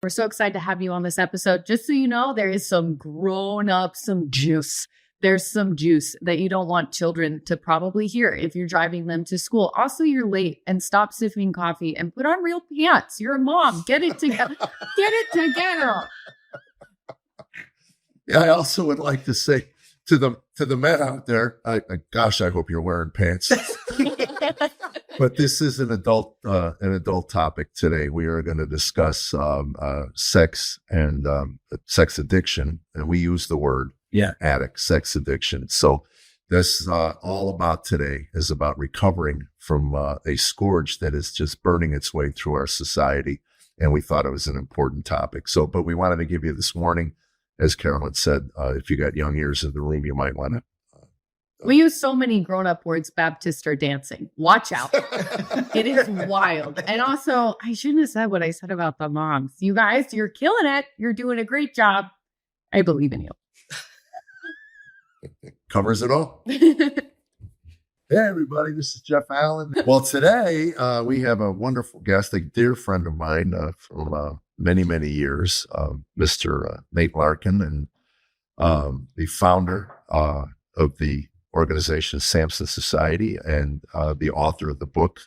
We're so excited to have you on this episode. Just so you know, there is some some juice. There's some juice that you don't want children to probably hear if you're driving them to school. Also, you're late, and stop sipping coffee and put on real pants. You're a mom. Get it together. Get it together. Yeah, I also would like to say to the men out there, I hope you're wearing pants. But this is an adult topic today. We are going to discuss sex and sex addiction, and we use the word addict, sex addiction. So this all about today is about recovering from a scourge that is just burning its way through our society, and we thought it was an important topic. So, but we wanted to give you this warning, as Carollynn said. If you got young ears in the room, you might want to. We use so many grown-up words, Baptist or dancing. Watch out. It is wild. And also, I shouldn't have said what I said about the moms. You guys, you're killing it. You're doing a great job. I believe in you. Covers it all. Hey, everybody. This is Jeff Allen. Well, today we have a wonderful guest, a dear friend of mine from many, many years, Mr. Nate Larkin, and the founder of the organization Samson Society, and the author of the book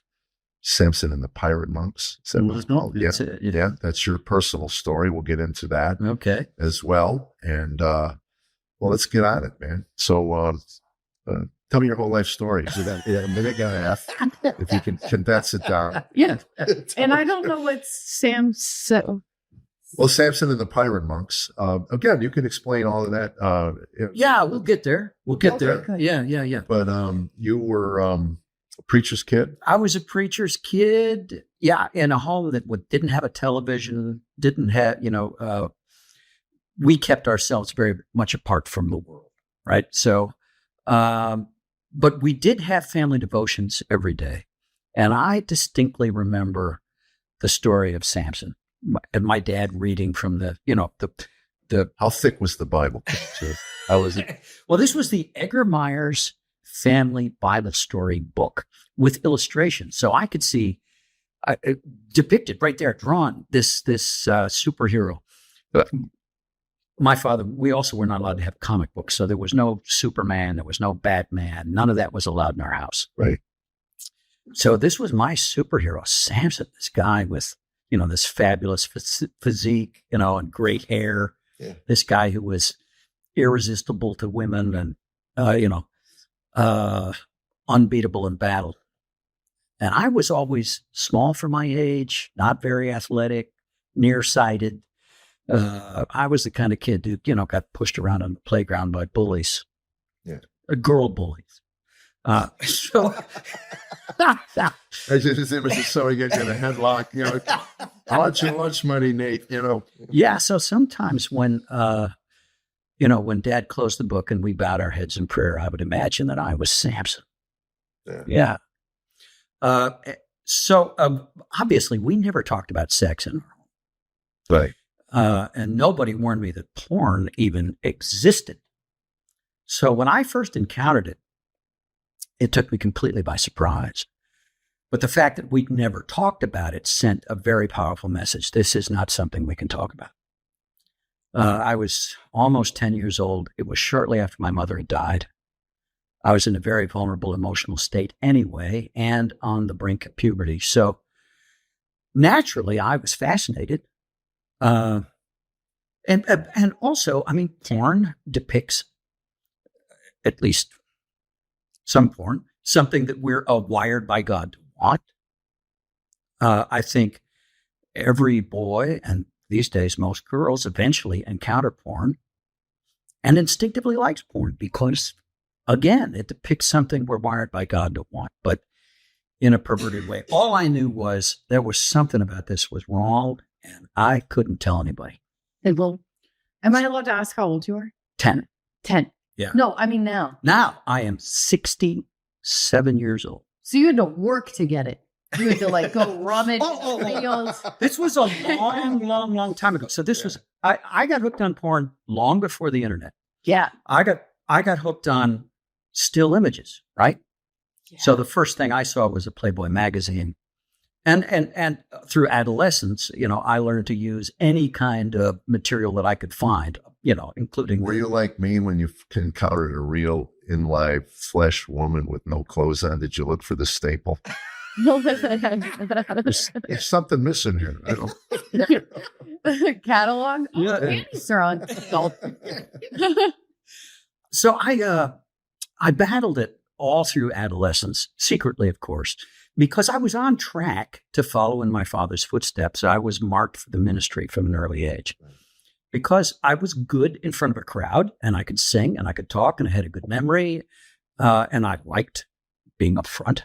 Samson and the Pirate Monks. Is that what it's called? Yeah, that's your personal story. We'll get into that as well. And well, let's get on it, man. So tell me your whole life story. So that, a minute and a half, if you can condense it down. Yeah. And I don't know what Samson. Well, Samson and the Pirate Monks. Again, you can explain all of that. Yeah, we'll get there. There. Yeah. But you were a preacher's kid? I was a preacher's kid. Yeah, in a home that didn't have a television, didn't have, we kept ourselves very much apart from the world, right? So, but we did have family devotions every day. And I distinctly remember the story of Samson. And my dad reading from the how thick was the Bible? How was it? Well, this was the Edgar Myers Family Bible Story book with illustrations, so I could see depicted right there, drawn this superhero. My father, we also were not allowed to have comic books, so there was no Superman, there was no Batman, none of that was allowed in our house. Right. So this was my superhero, Samson, this guy with this fabulous physique, and great hair. Yeah. This guy who was irresistible to women and, unbeatable in battle. And I was always small for my age, not very athletic, nearsighted. I was the kind of kid who, got pushed around on the playground by bullies. Yeah. Girl bullies. So I just imagine somebody gets in a headlock, I want your lunch money, Nate, Yeah. So sometimes when Dad closed the book and we bowed our heads in prayer, I would imagine that I was Samson. Yeah. So obviously we never talked about sex in our home. Right. And nobody warned me that porn even existed. So when I first encountered it, it took me completely by surprise. But the fact that we'd never talked about it sent a very powerful message. This is not something we can talk about. I was almost 10 years old. It was shortly after my mother had died. I was in a very vulnerable emotional state anyway, and on the brink of puberty. So naturally, I was fascinated. And also, porn depicts, at least some porn, something that we're wired by God to want. I think every boy, and these days most girls, eventually encounter porn and instinctively likes porn because, again, it depicts something we're wired by God to want, but in a perverted way. All I knew was there was something about this was wrong, and I couldn't tell anybody. Well, am I allowed to ask how old you are? 10. 10. Yeah. No, I mean now. Now I am 67 years old. So you had to work to get it. You had to go rummage fields. This was a long time ago. So this was, I got hooked on porn long before the internet. Yeah. I got hooked on still images, right? Yeah. So the first thing I saw was a Playboy magazine. And through adolescence, I learned to use any kind of material that I could find, including. Were you like me when you encountered a real in live flesh woman with no clothes on? Did you look for the staple? There's something missing here. I don't. Catalog? Yeah. Panties are on. So I battled it all through adolescence, secretly, of course, because I was on track to follow in my father's footsteps. I was marked for the ministry from an early age because I was good in front of a crowd, and I could sing and I could talk, and I had a good memory, and I liked being up front.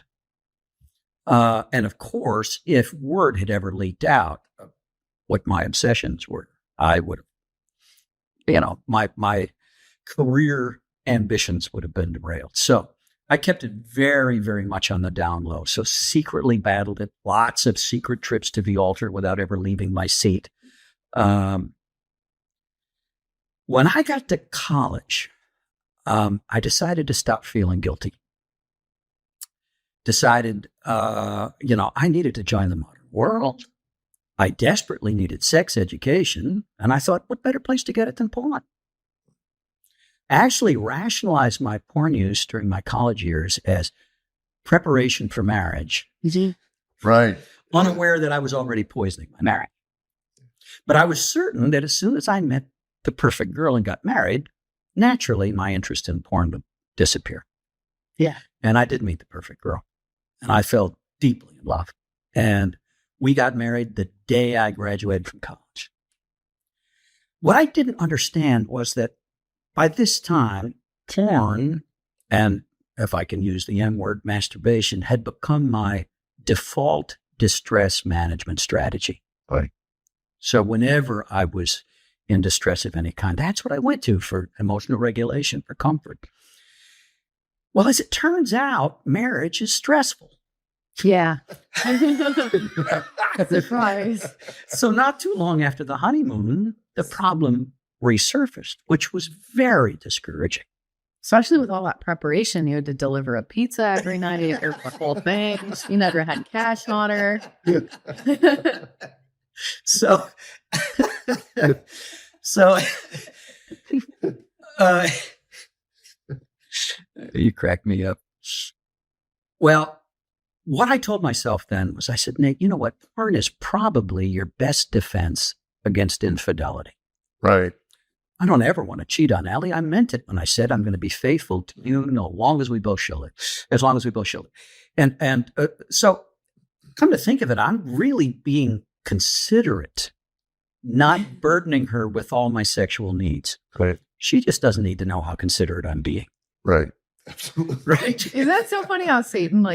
And of course, if word had ever leaked out of what my obsessions were, I would have, my career ambitions would have been derailed. So I kept it very, very much on the down low. So secretly battled it, lots of secret trips to the altar without ever leaving my seat. When I got to college, I decided to stop feeling guilty. Decided, I needed to join the modern world. I desperately needed sex education. And I thought, what better place to get it than porn? I actually rationalized my porn use during my college years as preparation for marriage. Right. Unaware that I was already poisoning my marriage. But I was certain that as soon as I met the perfect girl and got married, naturally my interest in porn would disappear. Yeah. And I did meet the perfect girl. And I fell deeply in love. And we got married the day I graduated from college. What I didn't understand was that by this time, porn, and if I can use the M word, masturbation, had become my default distress management strategy. Right. So whenever I was in distress of any kind, that's what I went to for emotional regulation, for comfort. Well, as it turns out, marriage is stressful. Yeah. Surprise. So not too long after the honeymoon, the problem resurfaced, which was very discouraging. Especially with all that preparation. You had to deliver a pizza every night or the whole thing. You never had cash on her. So you crack me up. Well, what I told myself then was, I said, Nate, you know what? Porn is probably your best defense against infidelity. Right. I don't ever want to cheat on Allie. I meant it when I said I'm going to be faithful to you as long as we both show it. And so come to think of it, I'm really being considerate, not burdening her with all my sexual needs. Right. She just doesn't need to know how considerate I'm being. Right. Absolutely. Right. Isn't that so funny how Satan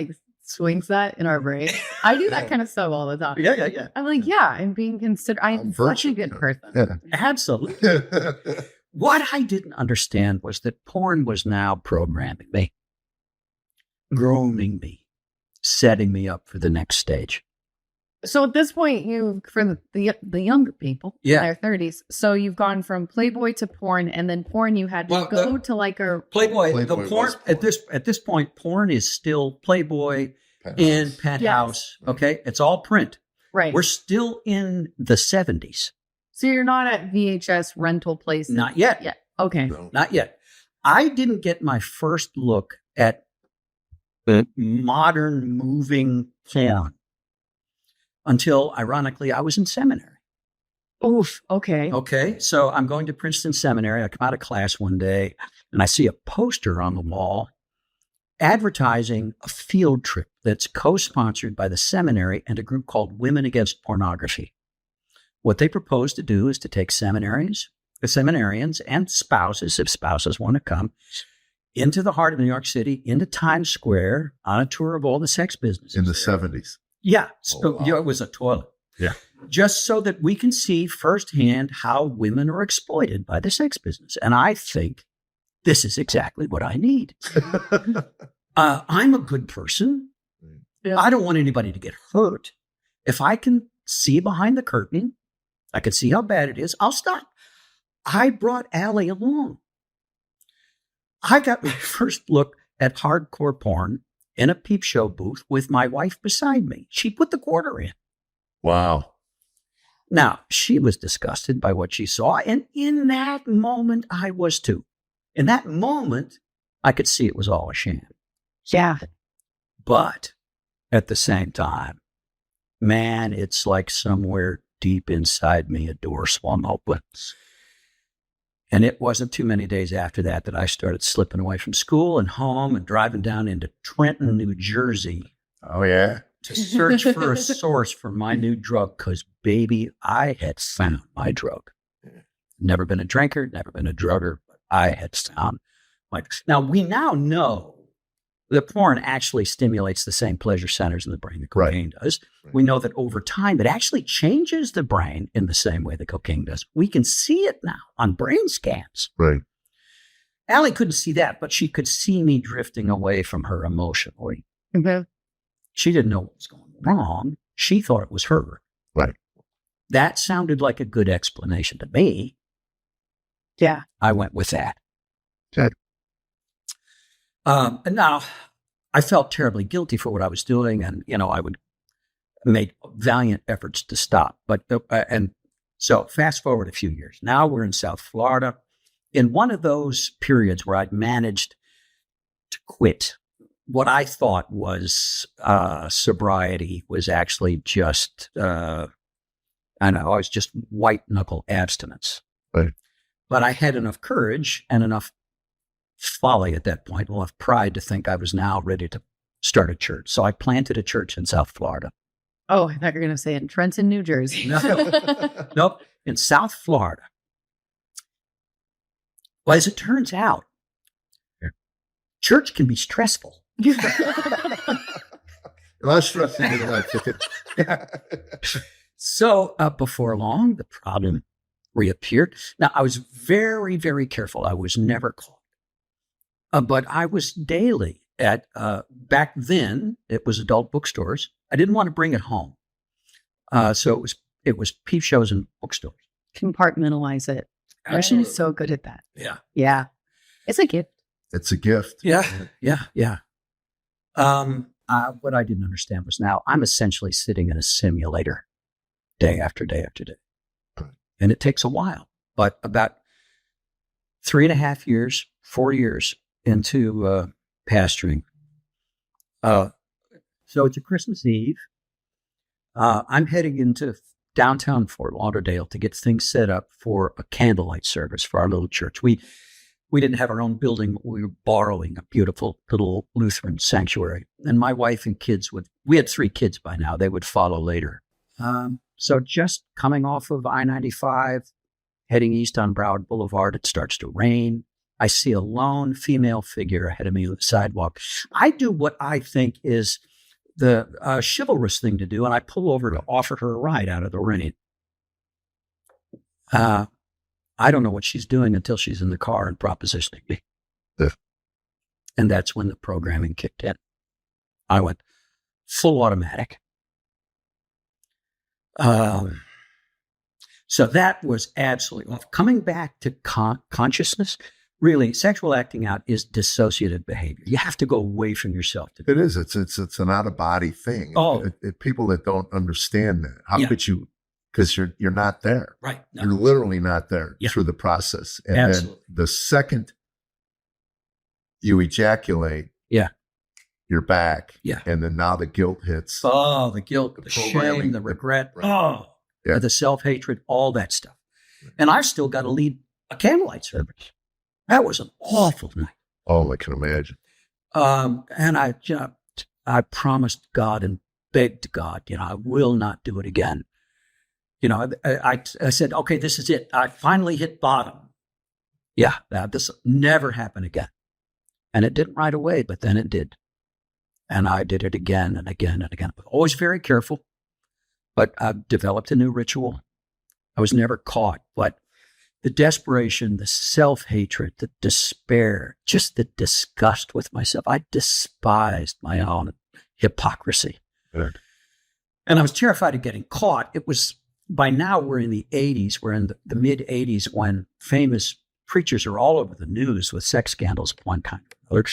swings that in our brain? I do that kind of stuff all the time. Yeah. I'm like, yeah, I'm being considered. I'm such a good person. Yeah. Absolutely. What I didn't understand was that porn was now programming me, grooming me, setting me up for the next stage. So at this point, for the younger people in their 30s, so you've gone from Playboy to porn, and then porn you had to go to like a Playboy the porn at this point, porn is still Playboy in Penthouse. Yes. Okay, it's all print. Right. We're still in the 70s. So you're not at VHS rental places? Not yet. Yeah. Okay. No. Not yet. I didn't get my first look at the modern moving porn until, ironically, I was in seminary. Oof. Okay. Okay. So I'm going to Princeton Seminary. I come out of class one day and I see a poster on the wall advertising a field trip that's co-sponsored by the seminary and a group called Women Against Pornography. What they propose to do is to take seminarians and spouses, if spouses want to come, into the heart of New York City, into Times Square, on a tour of all the sex businesses. In the 70s. Yeah. Oh, wow. It was a toilet. Yeah. Just so that we can see firsthand how women are exploited by the sex business. And I think this is exactly what I need. I'm a good person. Yeah. I don't want anybody to get hurt. If I can see behind the curtain, I can see how bad it is, I'll stop. I brought Allie along. I got my first look at hardcore porn in a peep show booth with my wife beside me. She put the quarter in. Wow. Now, she was disgusted by what she saw, and in that moment, I was too. In that moment, I could see it was all a sham. Yeah. But at the same time, man, it's like somewhere deep inside me, a door swung open. And it wasn't too many days after that that I started slipping away from school and home and driving down into Trenton, New Jersey. Oh, yeah. To search for a source for my new drug, because, baby, I had found my drug. Never been a drinker, never been a drugger, but I had found my. Now, we now know that porn actually stimulates the same pleasure centers in the brain that cocaine does. Right. We know that over time, it actually changes the brain in the same way that cocaine does. We can see it now on brain scans. Right. Allie couldn't see that, but she could see me drifting away from her emotionally. Mm-hmm. She didn't know what was going wrong. She thought it was her. Right. That sounded like a good explanation to me. Yeah. I went with that. Good. And now I felt terribly guilty for what I was doing. And, I would make valiant efforts to stop. But, and so fast forward a few years. Now we're in South Florida. In one of those periods where I'd managed to quit, what I thought was sobriety was actually just, I was just white knuckle abstinence. Right. But I had enough courage and enough folly at that point, enough pride to think I was now ready to start a church. So I planted a church in South Florida. Oh, I thought you were going to say in Trenton, New Jersey. Nope, in South Florida. Well, as it turns out, church can be stressful. Less stressing than that. So before long, the problem reappeared. Now, I was very, very careful. I was never caught. But I was daily at, back then, it was adult bookstores. I didn't want to bring it home. So it was peep shows and bookstores. Compartmentalize it. Russian is so good at that. Yeah. Yeah. It's a gift. It's a gift. Yeah. What I didn't understand was now I'm essentially sitting in a simulator day after day after day. And it takes a while, but about 3.5 years, 4 years into pastoring. So it's a Christmas Eve. I'm heading into downtown Fort Lauderdale to get things set up for a candlelight service for our little church. We didn't have our own building. We were borrowing a beautiful little Lutheran sanctuary. And my wife and kids we had 3 kids by now. They would follow later. So just coming off of I-95, heading east on Broward Boulevard, it starts to rain. I see a lone female figure ahead of me on the sidewalk. I do what I think is the chivalrous thing to do, and I pull over to offer her a ride out of the rain. I don't know what she's doing until she's in the car and propositioning me. Yeah. And that's when the programming kicked in. I went full automatic. So that was absolutely off. Coming back to consciousness, really, sexual acting out is dissociative behavior. You have to go away from yourself. It is. It's an out of body thing. Oh. People that don't understand that, how could you? Because you're not there. Right. No. You're literally not there through the process. And Absolutely. then the second you ejaculate, you're back. Yeah. And then now the guilt hits. Oh, the guilt, the shame, the regret. The self-hatred, all that stuff. And I've still got to lead a candlelight service. That was an awful night. Oh, I can imagine. And I promised God and begged God, I will not do it again. I said, okay, this is it. I finally hit bottom. Yeah, this will never happen again. And it didn't right away, but then it did. And I did it again and again and again. Always very careful, but I've developed a new ritual. I was never caught, but the desperation, the self-hatred, the despair, just the disgust with myself. I despised my own hypocrisy. Right. And I was terrified of getting caught. It was, by now we're in the 80s. We're in the mid 80s when famous preachers are all over the news with sex scandals of one kind or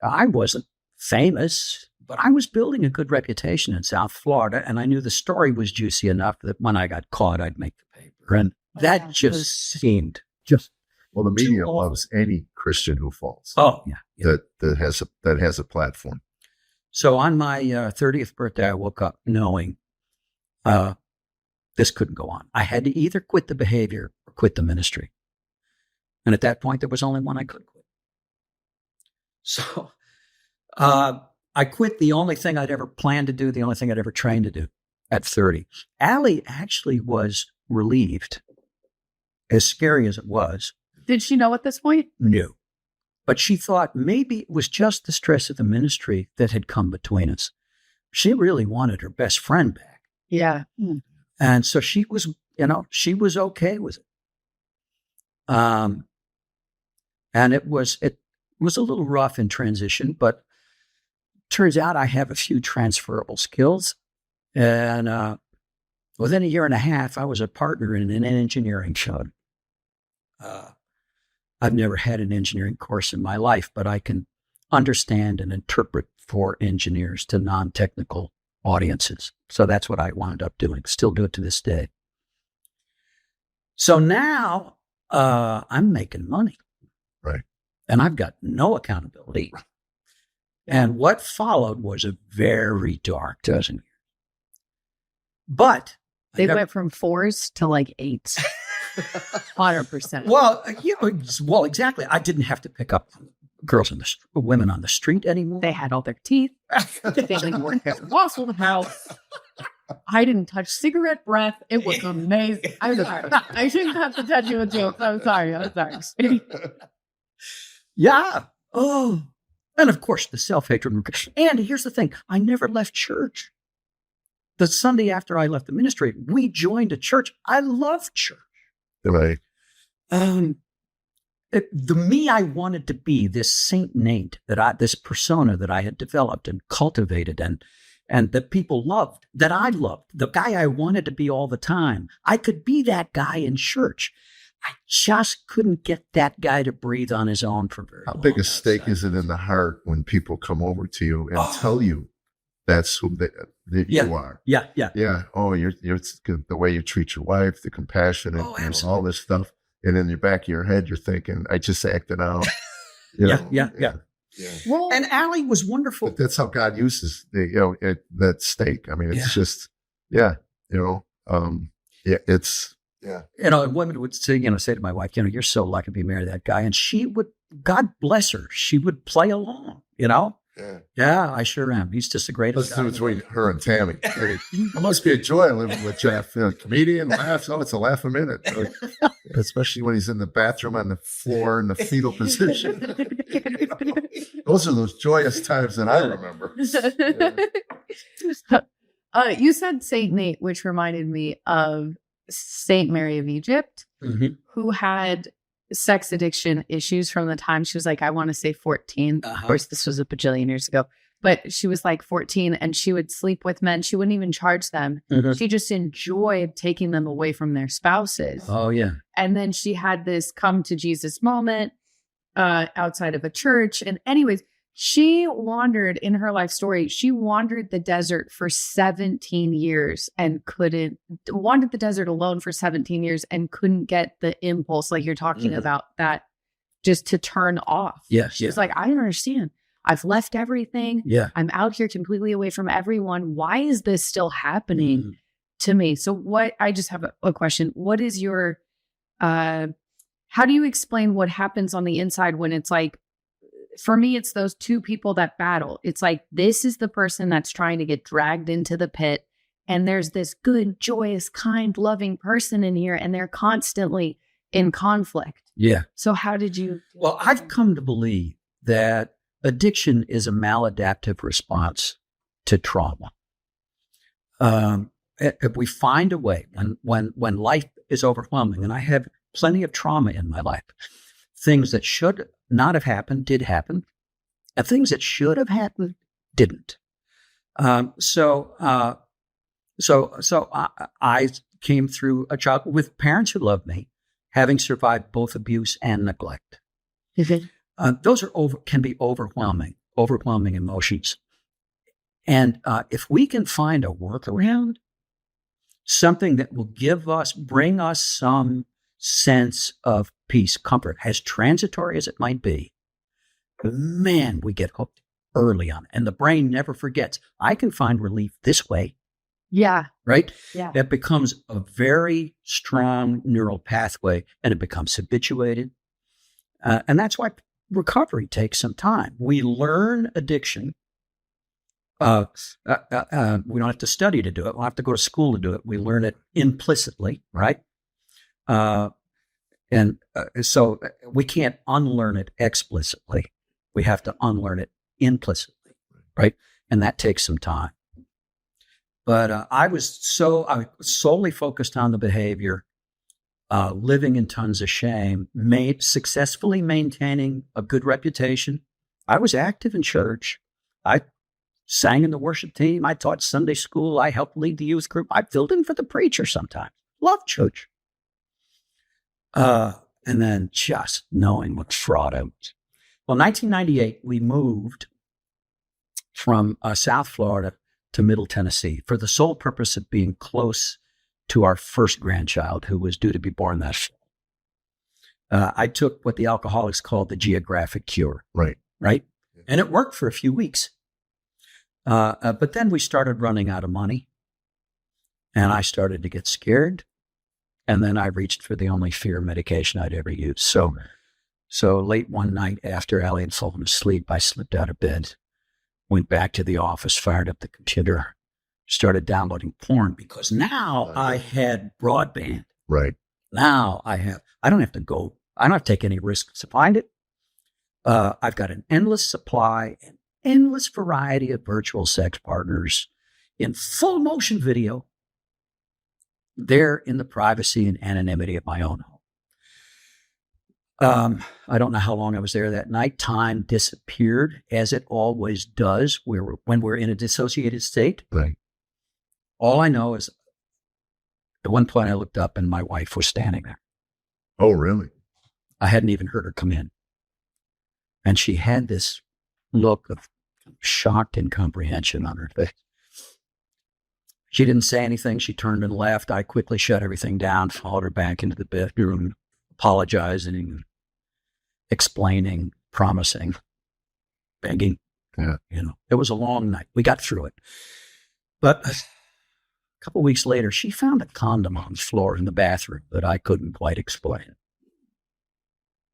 another. I wasn't famous, but I was building a good reputation in South Florida, and I knew the story was juicy enough that when I got caught, I'd make the paper. And that just seemed just Well, the media too awful. loves any Christian who falls. Oh, yeah. That has a platform. So on my 30th birthday, I woke up knowing this couldn't go on. I had to either quit the behavior or quit the ministry. And at that point, there was only one I could quit. So I quit the only thing I'd ever planned to do, the only thing I'd ever trained to do at 30. Allie actually was relieved, as scary as it was. Did she know at this point? No. But she thought maybe it was just the stress of the ministry that had come between us. She really wanted her best friend back. Yeah. And so she was, she was okay with it. And it was a little rough in transition, but turns out I have a few transferable skills. And within a year and a half, I was a partner in an engineering show. I've never had an engineering course in my life, but I can understand and interpret for engineers to non-technical audiences. So that's what I wound up doing. Still do it to this day. So now I'm making money. Right. And I've got no accountability. And what followed was a very dark dozen years. But they went from 4s to like 8s. 100%. Well, exactly. I didn't have to pick up women on the street anymore. They had all their teeth. They didn't work at Waffle House. I didn't touch cigarette breath. It was amazing. I'm sorry. I shouldn't have to touch you with jokes. I'm sorry. Yeah. Oh. And of course, the self-hatred. And here's the thing. I never left church. The Sunday after I left the ministry, we joined a church. I loved church. Right. The me I wanted to be, this Saint Nate, this persona that I had developed and cultivated and that people loved, that I loved, the guy I wanted to be all the time. I could be that guy in church. I just couldn't get that guy to breathe on his own for very long. How big a stake is it in the heart when people come over to you and tell you that's who you are? Yeah. Yeah. Oh, you're the way you treat your wife, the compassion, and all this stuff. And in the back of your head, you're thinking, I just acted out. Yeah. Well, and Allie was wonderful. But that's how God uses that stake. I mean, it's just, it's. Yeah. Women would say to my wife, you're so lucky to be married to that guy. And she would, God bless her, she would play along, Yeah, I sure am. He's just the greatest guy. Let's do it between her and Tammy. It must be a joy living with Jeff. Comedian, laughs. Oh, it's a laugh a minute. Especially when he's in the bathroom on the floor in the fetal position. Those are those joyous times that I remember. Yeah. You said Saint Nate, which reminded me of Saint Mary of Egypt, who had sex addiction issues from the time she was like, I want to say 14. Of course, this was a bajillion years ago, but she was like 14 and she would sleep with men. She wouldn't even charge them. She just enjoyed taking them away from their spouses. Oh, yeah. And then she had this come to Jesus moment outside of a church. And anyways, she wandered in her life story. She wandered the desert for 17 years and wandered the desert alone for 17 years and couldn't get the impulse like you're talking about, that just to turn off. Yeah. She was like, I don't understand. I've left everything. Yeah. I'm out here completely away from everyone. Why is this still happening to me? So I just have a question. What is your, how do you explain what happens on the inside when it's like, for me, it's those two people that battle. It's like, this is the person that's trying to get dragged into the pit. And there's this good, joyous, kind, loving person in here. And they're constantly in conflict. Yeah. So how did you? Well, I've come to believe that addiction is a maladaptive response to trauma. If we find a way, when life is overwhelming, and I have plenty of trauma in my life, things that should not have happened did happen, and things that should have happened didn't. So I came through a childhood with parents who loved me, having survived both abuse and neglect. Those can be overwhelming. overwhelming emotions. And if we can find a workaround, something that will bring us some sense of peace, comfort, as transitory as it might be, man, we get hooked early on it. And the brain never forgets. I can find relief this way. Yeah. Right? Yeah. That becomes a very strong neural pathway, and it becomes habituated. And that's why recovery takes some time. We learn addiction. We don't have to study to do it. We don't have to go to school to do it. We learn it implicitly, right? So we can't unlearn it explicitly. We have to unlearn it implicitly, right? And that takes some time. But I was solely focused on the behavior, living in tons of shame, successfully maintaining a good reputation. I was active in church. I sang in the worship team. I taught Sunday school. I helped lead the youth group. I filled in for the preacher sometimes. Loved church. And then just knowing what fraud I was. Well, 1998, we moved from South Florida to Middle Tennessee for the sole purpose of being close to our first grandchild, who was due to be born that fall. I took what the alcoholics called the geographic cure. Right. Right? And it worked for a few weeks. But then we started running out of money, and I started to get scared. And then I reached for the only fear medication I'd ever used. So late one night after Allie had fallen asleep, I slipped out of bed, went back to the office, fired up the computer, started downloading porn, because now I had broadband. Right. Now I don't have to take any risks to find it. I've got an endless supply, an endless variety of virtual sex partners in full motion video, there in the privacy and anonymity of my own home. I don't know how long I was there that night. Time disappeared, as it always does when we're in a dissociated state. Right. All I know is at one point I looked up and my wife was standing there. Oh, really? I hadn't even heard her come in. And she had this look of shocked incomprehension on her face. She didn't say anything. She turned and left. I quickly shut everything down, followed her back into the bedroom, apologizing, explaining, promising, begging. Yeah. It was a long night. We got through it. But a couple of weeks later, she found a condom on the floor in the bathroom that I couldn't quite explain.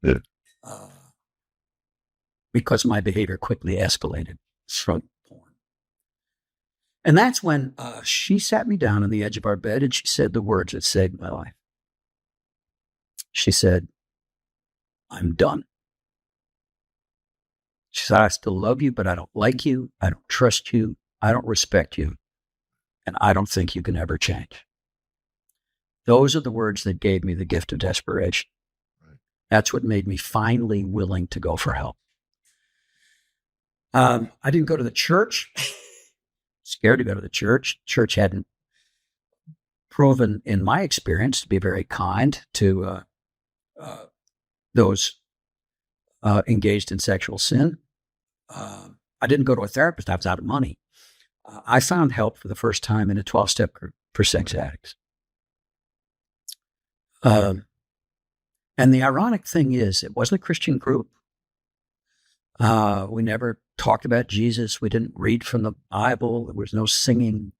Yeah. Because my behavior quickly escalated from porn. And that's when she sat me down on the edge of our bed and she said the words that saved my life. She said, "I'm done." She said, "I still love you, but I don't like you. I don't trust you. I don't respect you. And I don't think you can ever change." Those are the words that gave me the gift of desperation. Right. That's what made me finally willing to go for help. I didn't go to the church. Scared to go to the church. Church hadn't proven, in my experience, to be very kind to those engaged in sexual sin. I didn't go to a therapist. I was out of money. I found help for the first time in a 12-step group for sex addicts. And the ironic thing is, it wasn't a Christian group. We never talked about Jesus. We didn't read from the Bible. There was no singing.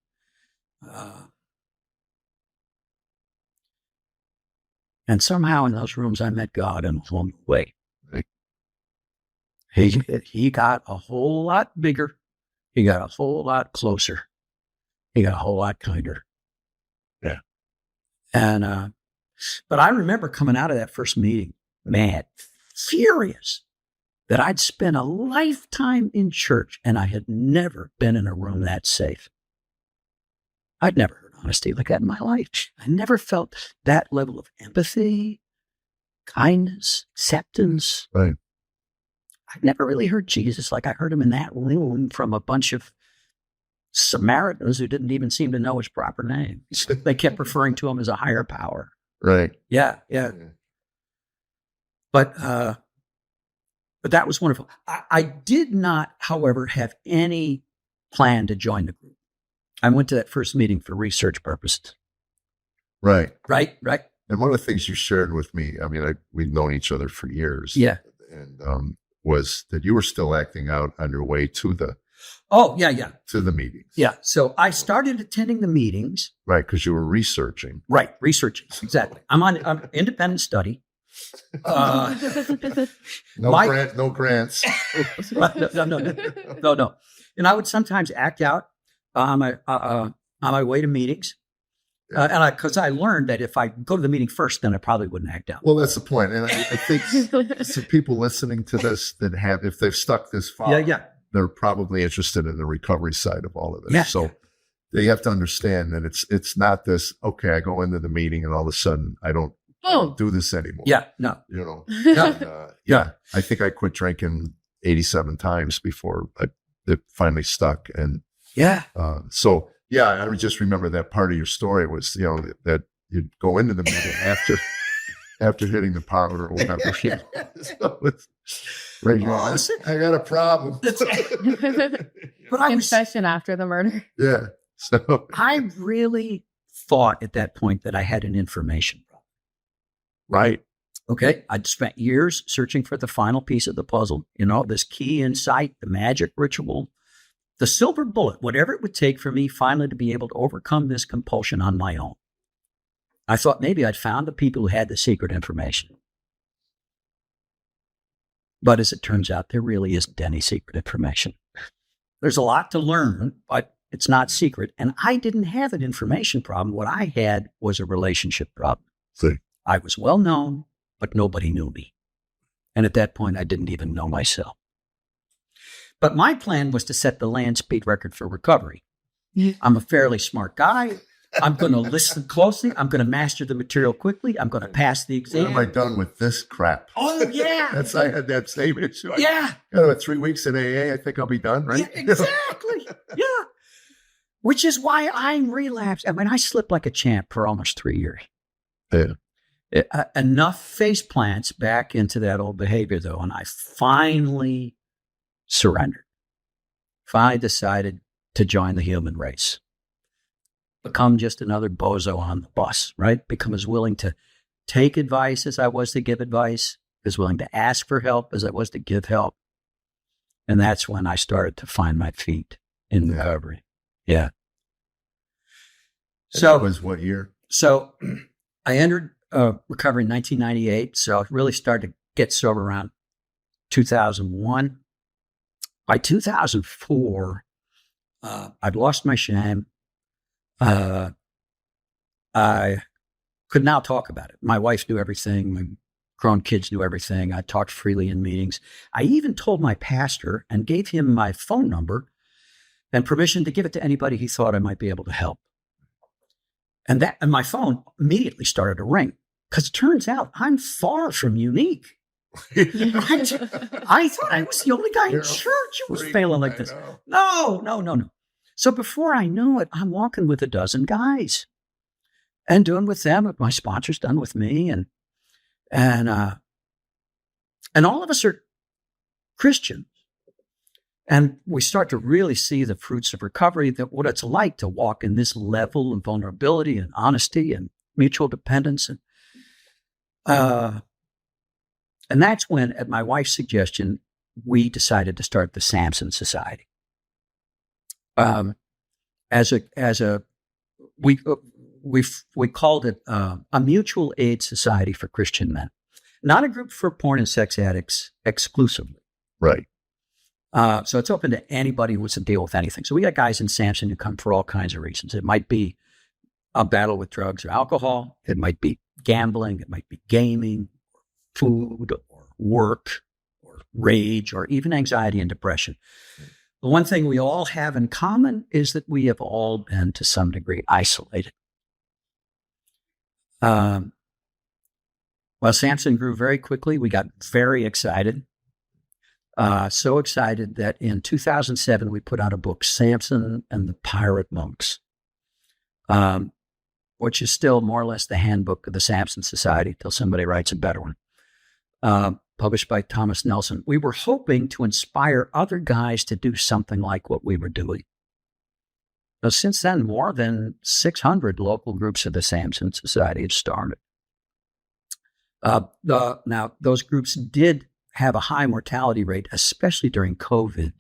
And somehow in those rooms, I met God in a whole new way. Right. He got a whole lot bigger. He got a whole lot closer. He got a whole lot kinder. Yeah. And, but I remember coming out of that first meeting, mad, furious, that I'd spent a lifetime in church and I had never been in a room that safe. I'd never heard honesty like that in my life. I never felt that level of empathy, kindness, acceptance. Right. I'd never really heard Jesus like I heard him in that room from a bunch of Samaritans who didn't even seem to know his proper name. They kept referring to him as a higher power. Right. Yeah. But But that was wonderful. I did not, however, have any plan to join the group. I went to that first meeting for research purposes. Right. Right. And one of the things you shared with me, I mean, we've known each other for years. Yeah. And was that you were still acting out on your way to the to the meetings. Yeah. So I started attending the meetings. Right, because you were researching. Right, researching. Exactly. I'm independent study. No grants. No. And I would sometimes act out on my way to meetings. And because I learned that if I go to the meeting first, then I probably wouldn't act out. Well, that's the point. And I think some people listening to this that have, if they've stuck this far, they're probably interested in the recovery side of all of this. Yeah. So they have to understand that it's not this, okay, I go into the meeting and all of a sudden I don't do this anymore. Yeah, no. You know? And, I think I quit drinking 87 times before it finally stuck. And I would just remember that part of your story was, that you'd go into the meeting after hitting the powder or whatever. So I got a problem. But confession after the murder. Yeah. So I really thought at that point that I had an information problem. Right. Okay. I'd spent years searching for the final piece of the puzzle, this key insight, the magic ritual, the silver bullet, whatever it would take for me finally to be able to overcome this compulsion on my own. I thought maybe I'd found the people who had the secret information. But as it turns out, there really isn't any secret information. There's a lot to learn, but it's not secret. And I didn't have an information problem. What I had was a relationship problem. See. I was well known, but nobody knew me. And at that point, I didn't even know myself. But my plan was to set the land speed record for recovery. I'm a fairly smart guy. I'm going to listen closely. I'm going to master the material quickly. I'm going to pass the exam. When am I done with this crap? Oh, yeah. I had that same issue. Yeah. About 3 weeks in AA, I think I'll be done, right? Yeah, exactly. Yeah. Which is why I relapsed. I mean, I slipped like a champ for almost 3 years. Yeah. Enough face plants back into that old behavior, though, and I finally surrendered. Finally decided to join the human race. Become just another bozo on the bus, right? Become as willing to take advice as I was to give advice, as willing to ask for help as I was to give help. And that's when I started to find my feet in recovery. Yeah. So that was what year? So I entered recovery in 1998. So I really started to get sober around 2001. By 2004, I'd lost my shame. I could now talk about it. My wife knew everything. My grown kids knew everything. I talked freely in meetings. I even told my pastor and gave him my phone number and permission to give it to anybody he thought I might be able to help. And my phone immediately started to ring because it turns out I'm far from unique. I thought I was the only guy in church who was failing like this. No. So before I knew it, I'm walking with a dozen guys and doing with them what my sponsor's done with me. And all of us are Christians. And we start to really see the fruits of recovery, that what it's like to walk in this level of vulnerability and honesty and mutual dependence. And that's when, at my wife's suggestion, we decided to start the Samson Society. We called it a mutual aid society for Christian men, not a group for porn and sex addicts exclusively. Right. So it's open to anybody who wants to deal with anything. So we got guys in Samson who come for all kinds of reasons. It might be a battle with drugs or alcohol. It might be gambling. It might be gaming, food, or work, or rage, or even anxiety and depression. The one thing we all have in common is that we have all been, to some degree, isolated. Well, Samson grew very quickly. We got very excited. So excited that in 2007, we put out a book, Samson and the Pirate Monks, which is still more or less the handbook of the Samson Society till somebody writes a better one. published by Thomas Nelson. We were hoping to inspire other guys to do something like what we were doing. Now, since then, more than 600 local groups of the Samson Society had started. Now, those groups did have a high mortality rate, especially during COVID.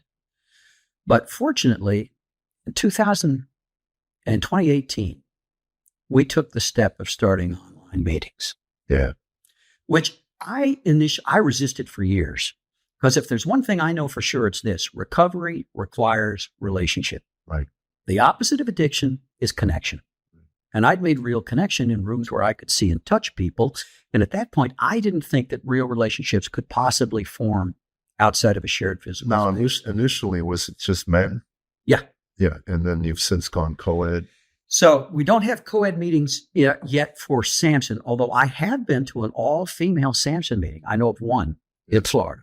But fortunately, in 2018, we took the step of starting online meetings. Yeah. Which I resisted for years. Because if there's one thing I know for sure, it's this: recovery requires relationship. Right. The opposite of addiction is connection. And I'd made real connection in rooms where I could see and touch people. And at that point, I didn't think that real relationships could possibly form outside of a shared physical Now, space. initially, was it just men? Yeah. Yeah. And then you've since gone co-ed. So we don't have co-ed meetings yet for Samson, although I have been to an all-female Samson meeting. I know of one in Florida.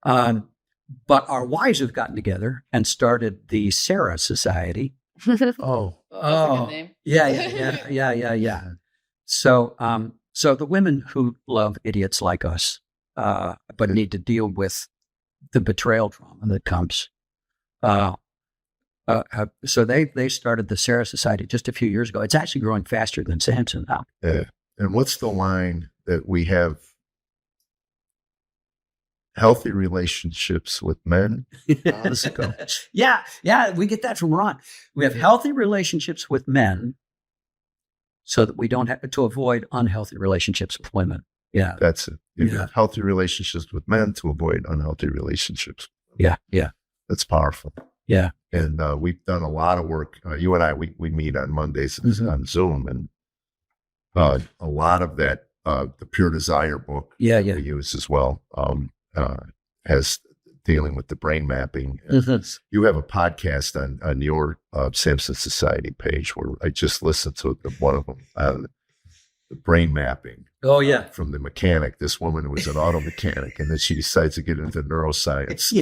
But our wives have gotten together and started the Sarah Society. Oh. That's a good name. Yeah. So the women who love idiots like us, but need to deal with the betrayal trauma that comes. So they started the Sarah Society just a few years ago. It's actually growing faster than Samson now. Yeah. And what's the line that we have? Healthy relationships with men. How does it go? Yeah, we get that from Ron. We have healthy relationships with men so that we don't have to avoid unhealthy relationships with women. Yeah. That's it. You Yeah. have healthy relationships with men to avoid unhealthy relationships. Yeah. That's powerful. Yeah. And we've done a lot of work. You and I, we meet on Mondays on Zoom, and a lot of that, the Pure Desire book Yeah. we use as well, has dealing with the brain mapping. You have a podcast on your Samson Society page where I just listened to one of them, the brain mapping. Oh, yeah. From the mechanic, this woman who was an auto mechanic, and then she decides to get into neuroscience.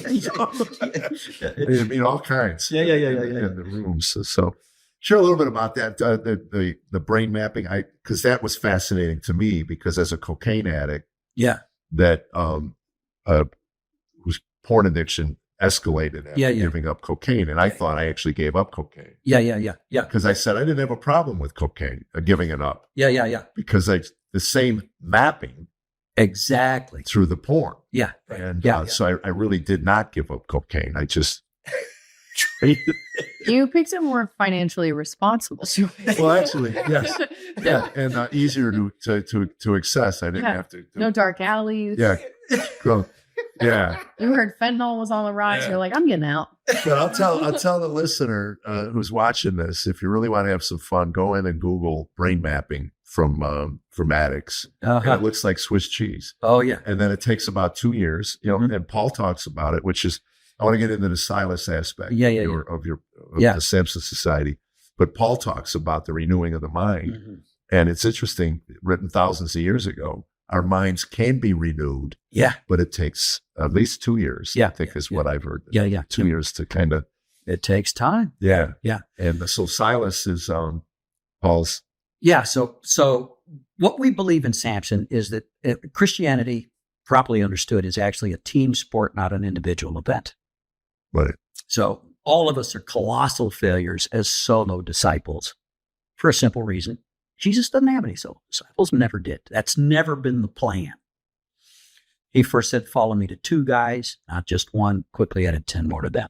I mean, all kinds. Yeah. In the rooms. So share a little bit about that, the brain mapping. Because that was fascinating to me, because as a cocaine addict, Yeah. that whose porn addiction escalated after giving up cocaine, and I thought I actually gave up cocaine. Yeah. Because I said I didn't have a problem with cocaine, giving it up. Yeah. Because the same mapping Exactly. through the porn. Yeah. And Yeah. so I really did not give up cocaine. I just You picked a more financially responsible choice. well, actually, yes, yeah, and easier to access. I didn't have to. No dark alleys. Yeah, go. Yeah. You heard fentanyl was on the rise. You're like, I'm getting out. But I'll tell the listener who's watching this, if you really want to have some fun, go in and Google brain mapping from addicts. And it looks like Swiss cheese. Oh, yeah. And then it takes about 2 years, and Paul talks about it, which is, I want to get into the Silas aspect of the Samson Society. But Paul talks about the renewing of the mind. Mm-hmm. And it's interesting, written thousands of years ago, our minds can be renewed. Yeah. But it takes at least 2 years, I think is what I've heard. Yeah. 2 years to kind of. It takes time. Yeah. Yeah. And so Silas is Paul's. Yeah. So what we believe in Samson is that Christianity, properly understood, is actually a team sport, not an individual event. Right. So all of us are colossal failures as solo disciples for a simple reason. Jesus doesn't have any solo disciples, never did. That's never been the plan. He first said, follow me to 2 guys, not just one, quickly added 10 more to them.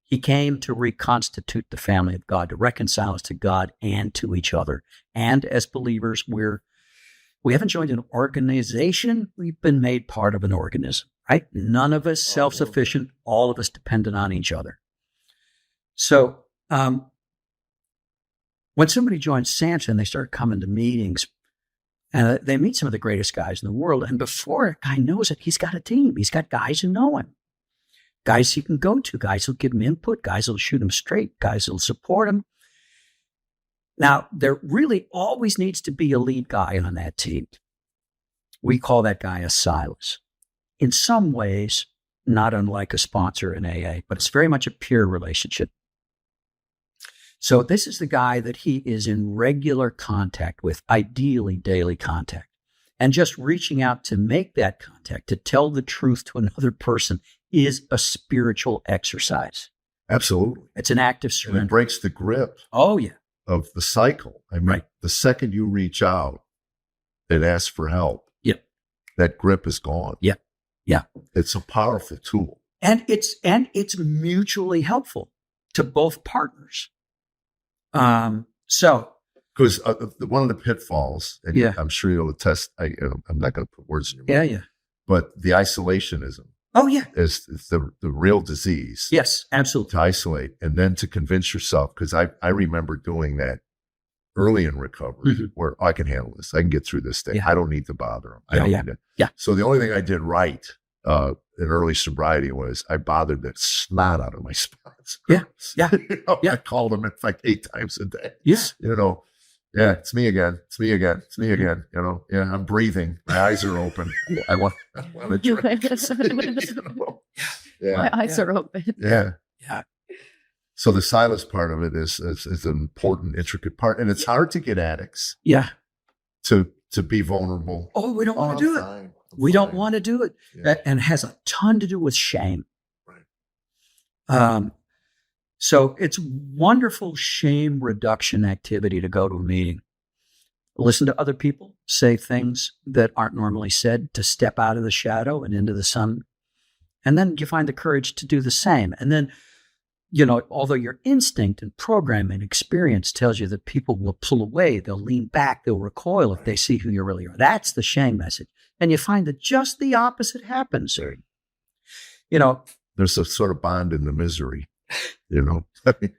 He came to reconstitute the family of God, to reconcile us to God and to each other. And as believers, we haven't joined an organization. We've been made part of an organism, right? None of us self-sufficient, all of us dependent on each other. So, when somebody joins Samson, they start coming to meetings, and they meet some of the greatest guys in the world. And before a guy knows it, he's got a team. He's got guys who know him, guys he can go to, guys who'll give him input, guys who'll shoot him straight, guys who'll support him. Now, there really always needs to be a lead guy on that team. We call that guy a Silas. In some ways, not unlike a sponsor in AA, but it's very much a peer relationship. So this is the guy that he is in regular contact with, ideally daily contact. And just reaching out to make that contact, to tell the truth to another person, is a spiritual exercise. Absolutely. It's an act of And surrender. it breaks the grip Oh, yeah. of the cycle. I mean, Right. the second you reach out and ask for help, Yeah. that grip is gone. Yeah. Yeah. It's a powerful tool. And it's mutually helpful to both partners. So Because one of the pitfalls, and Yeah. I'm sure you'll attest, I'm not going to put words in your mouth, yeah. but the isolationism Oh, yeah. is the real disease. Yes, absolutely. To isolate and then to convince yourself, because I remember doing that early in recovery, Mhm. where I can handle this. I can get through this thing. Yeah. I don't need to bother them. I Yeah, don't yeah. need to. Yeah. So the only thing I did right in early sobriety was I bothered the snot out of my sponsors. Yeah. Yeah. You know, Yeah. I called them like 8 times a day. Yes. You know, yeah, it's me again. It's me again. It's me again. You know, yeah, I'm breathing. My eyes are open. I want to try. You know? Yeah. My eyes are open. Yeah. Yeah. So the silence part of it is an important, intricate part. And it's hard to get addicts Yeah. to be vulnerable. Oh, we don't want to do it. We don't want to do it. Yeah. And it has a ton to do with shame. Right. So it's wonderful shame reduction activity to go to a meeting, listen to other people say things that aren't normally said, to step out of the shadow and into the sun. And then you find the courage to do the same. And then, you know, although your instinct and programming experience tells you that people will pull away, they'll lean back, they'll recoil if they see who you really are. That's the shame message. And you find that just the opposite happens. You know, There's a sort of bond in the misery, you know. I mean,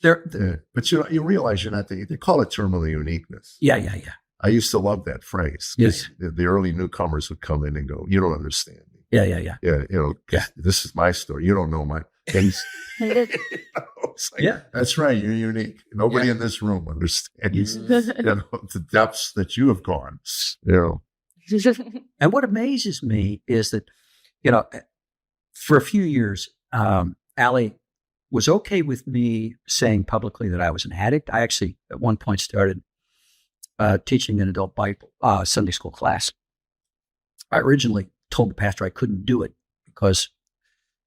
there. but you realize you're not they call it terminal uniqueness. Yeah. I used to love that phrase. Yes. The early newcomers would come in and go, "You don't understand me." Yeah. Yeah, you know, Yeah. this is my story. You don't know my things. It's like, Yeah. that's right. You're unique. Nobody in this room understands, you know, the depths that you have gone. You know, And what amazes me is that, you know, for a few years, Allie was okay with me saying publicly that I was an addict. I actually, at one point, started teaching an adult Bible Sunday school class. I originally told the pastor I couldn't do it because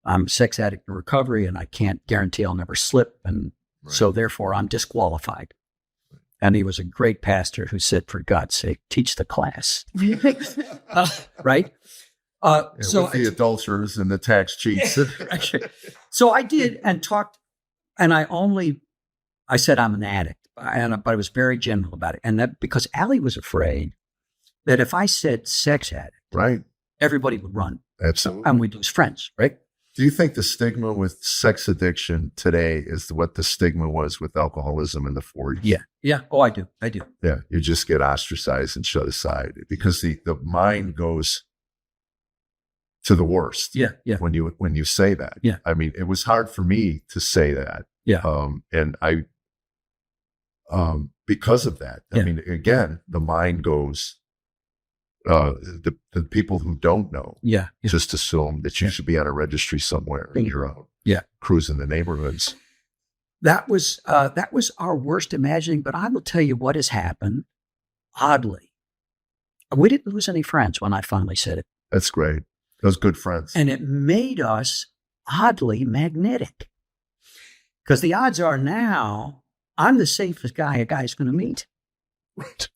I'm a sex addict in recovery and I can't guarantee I'll never slip. And so therefore I'm disqualified. And he was a great pastor who said, for God's sake, teach the class. Right? So with the adulterers and the tax cheats. So I did and talked, and I said I'm an addict, but I was very general about it. And that because Allie was afraid that if I said sex addict, Right. everybody would run. Absolutely. And we'd lose friends, right? Do you think the stigma with sex addiction today is what the stigma was with alcoholism in the 40s? Yeah. Oh, I do. Yeah. You just get ostracized and shut aside because the mind goes to the worst. Yeah. When you say that. Yeah. I mean, it was hard for me to say that. Yeah. And I, because of that, I mean, again, the mind goes, the people who don't know just assume that you should be on a registry somewhere and you're out cruising the neighborhoods. That was our worst imagining, but I will tell you what has happened. Oddly, we didn't lose any friends when I finally said it. That's great. Those good friends. And it made us oddly magnetic. Because the odds are now I'm the safest guy a guy's going to meet.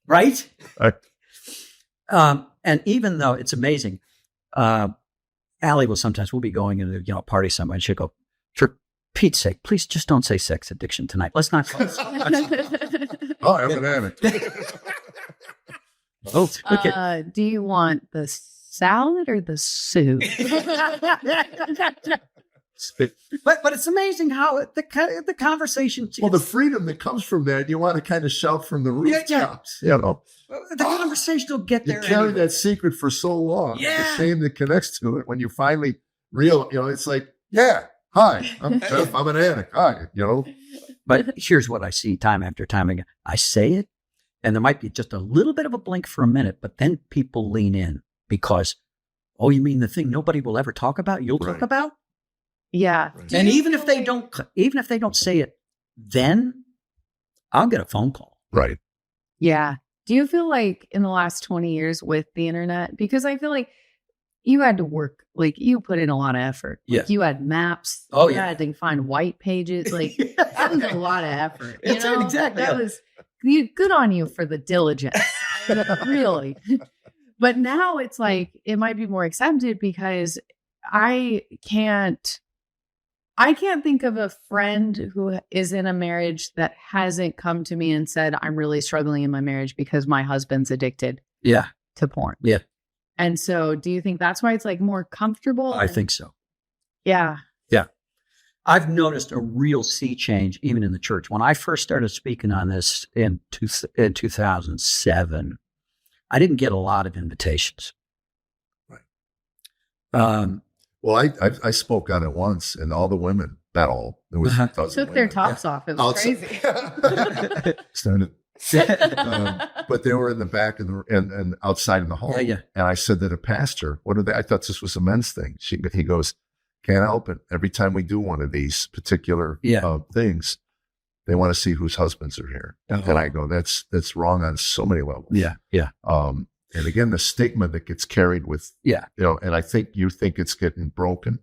Right? And even though it's amazing, Allie will sometimes, we'll be going into a party somewhere and she'll go, for Pete's sake, please just don't say sex addiction tonight. Let's not. Oh, I'm an addict. Oh, okay. Do you want the salad or the soup? But it's amazing how the conversation. Well, the freedom that comes from that, you want to kind of shout from the rooftops. You know, the conversation will get there. You carry that secret for so long. Yeah. The shame that connects to it when you finally it's like, yeah, hi, I'm Jeff, I'm an addict. Hi, But here's what I see time after time again. I say it, and there might be just a little bit of a blink for a minute, but then people lean in because, oh, you mean the thing nobody will ever talk about? You'll talk about? Yeah. Right. And even if they don't say it, then I'll get a phone call. Right. Yeah. Do you feel like in the last 20 years with the internet, because I feel like you had to work, like you put in a lot of effort. Yeah. Like you had maps. Oh, you yeah. had to find white pages. Like that was a lot of effort. You That's know? right, exactly. That was good on you for the diligence. Really. But now it's like, it might be more accepted because I can't think of a friend who is in a marriage that hasn't come to me and said, I'm really struggling in my marriage because my husband's addicted Yeah. to porn. Yeah. And so do you think that's why it's like more comfortable? I think so. Yeah. Yeah. I've noticed a real sea change even in the church. When I first started speaking on this in 2007, I didn't get a lot of invitations. Right. Well, I spoke on it once, and all the women, not all, there was Took their tops off. It was crazy. Started. But they were in the back and outside in the hall. Yeah. And I said to the pastor, "What are they?" I thought this was a men's thing. He goes, "Can't help it. Every time we do one of these particular things, they want to see whose husbands are here." Uh-huh. And I go, "That's wrong on so many levels." Yeah. And again, the stigma that gets carried with, and I think you think it's getting broken.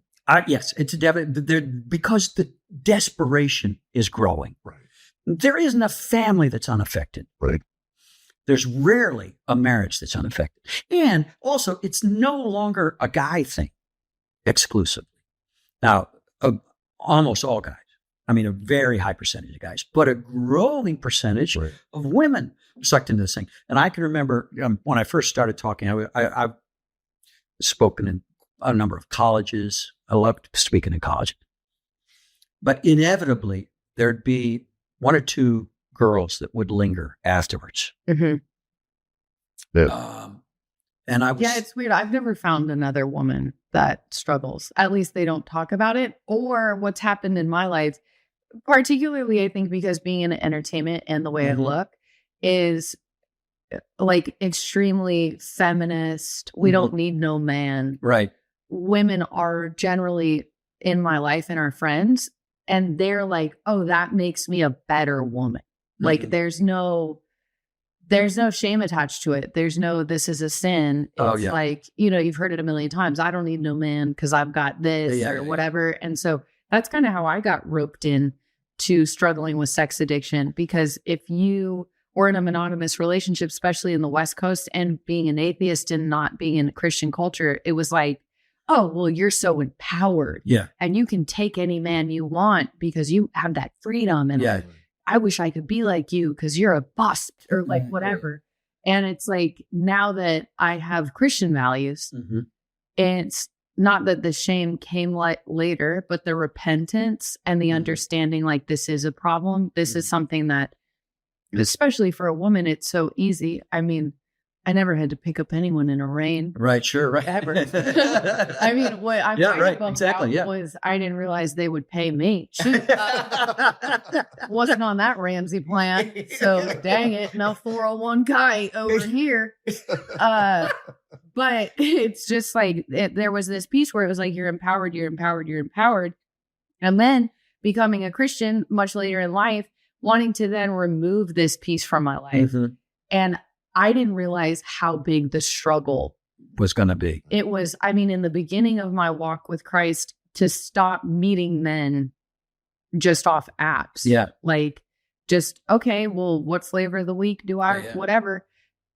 Yes, it's because the desperation is growing. Right. There isn't a family that's unaffected. Right. There's rarely a marriage that's unaffected. And also, it's no longer a guy thing exclusively. Now, almost all guys, I mean, a very high percentage of guys, but a growing percentage of women are sucked into this thing. And I can remember when I first started talking, I've spoken in a number of colleges. I loved speaking in college. But inevitably, there'd be one or two girls that would linger afterwards. Mm-hmm. And I was... Yeah, it's weird. I've never found another woman that struggles. At least they don't talk about it. Or what's happened in my life, particularly I think because being in entertainment and the way I look is like extremely feminist. We don't need no man. Right. Women are generally in my life and our friends, and they're like, oh, that makes me a better woman. Like there's no shame attached to it. There's no, this is a sin. It's like, you've heard it a million times. I don't need no man because I've got this or whatever. And so that's kind of how I got roped in to struggling with sex addiction, because if you were in a monogamous relationship, especially in the West Coast, and being an atheist and not being in a Christian culture, it was like, oh, well, you're so empowered. Yeah. And you can take any man you want because you have that freedom. And I wish I could be like you because you're a boss or like whatever. And it's like, now that I have Christian values, it's not that the shame came later, but the repentance and the understanding, like, this is a problem. This is something that, especially for a woman, it's so easy. I mean, I never had to pick up anyone in a rain. Right, sure, right. Ever. I mean, what I'm exactly. was I didn't realize they would pay me. Shoot. Wasn't on that Ramsey plan. So dang it, no 401k over here. But it's just like, there was this piece where it was like, you're empowered. And then becoming a Christian much later in life, wanting to then remove this piece from my life. And I didn't realize how big the struggle was going to be. It was, I mean, in the beginning of my walk with Christ, to stop meeting men just off apps. Yeah. Like, just, okay, well, what flavor of the week do I, whatever.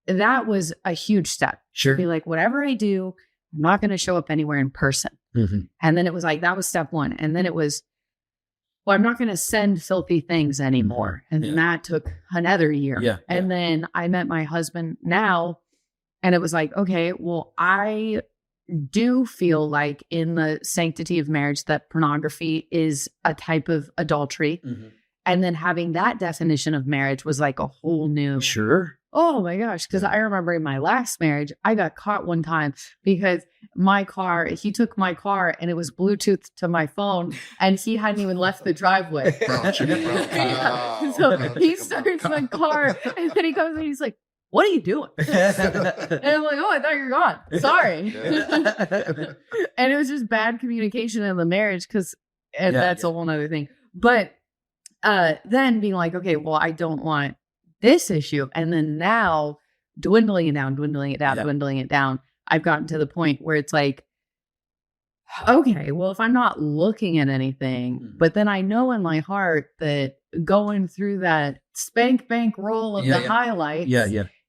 That was a huge step. Sure. Be like, whatever I do, I'm not going to show up anywhere in person. And then it was like, that was step one. And then it was, well, I'm not going to send filthy things anymore. And then that took another year. And then I met my husband now, and it was like, okay, well, I do feel like in the sanctity of marriage that pornography is a type of adultery. And then having that definition of marriage was like a whole new. Sure. Oh my gosh. Because I remember in my last marriage, I got caught one time because he took my car and it was Bluetooth to my phone, and he hadn't even left the driveway. So he starts the car, and then he comes and he's like, what are you doing? And I'm like, oh, I thought you were gone. Sorry. And it was just bad communication in the marriage, because that's a whole nother thing. But then being like, okay, well, I don't want this issue. And then now dwindling it down, dwindling it down. I've gotten to the point where it's like, okay, well, if I'm not looking at anything, but then I know in my heart that going through that spank bank roll of the highlights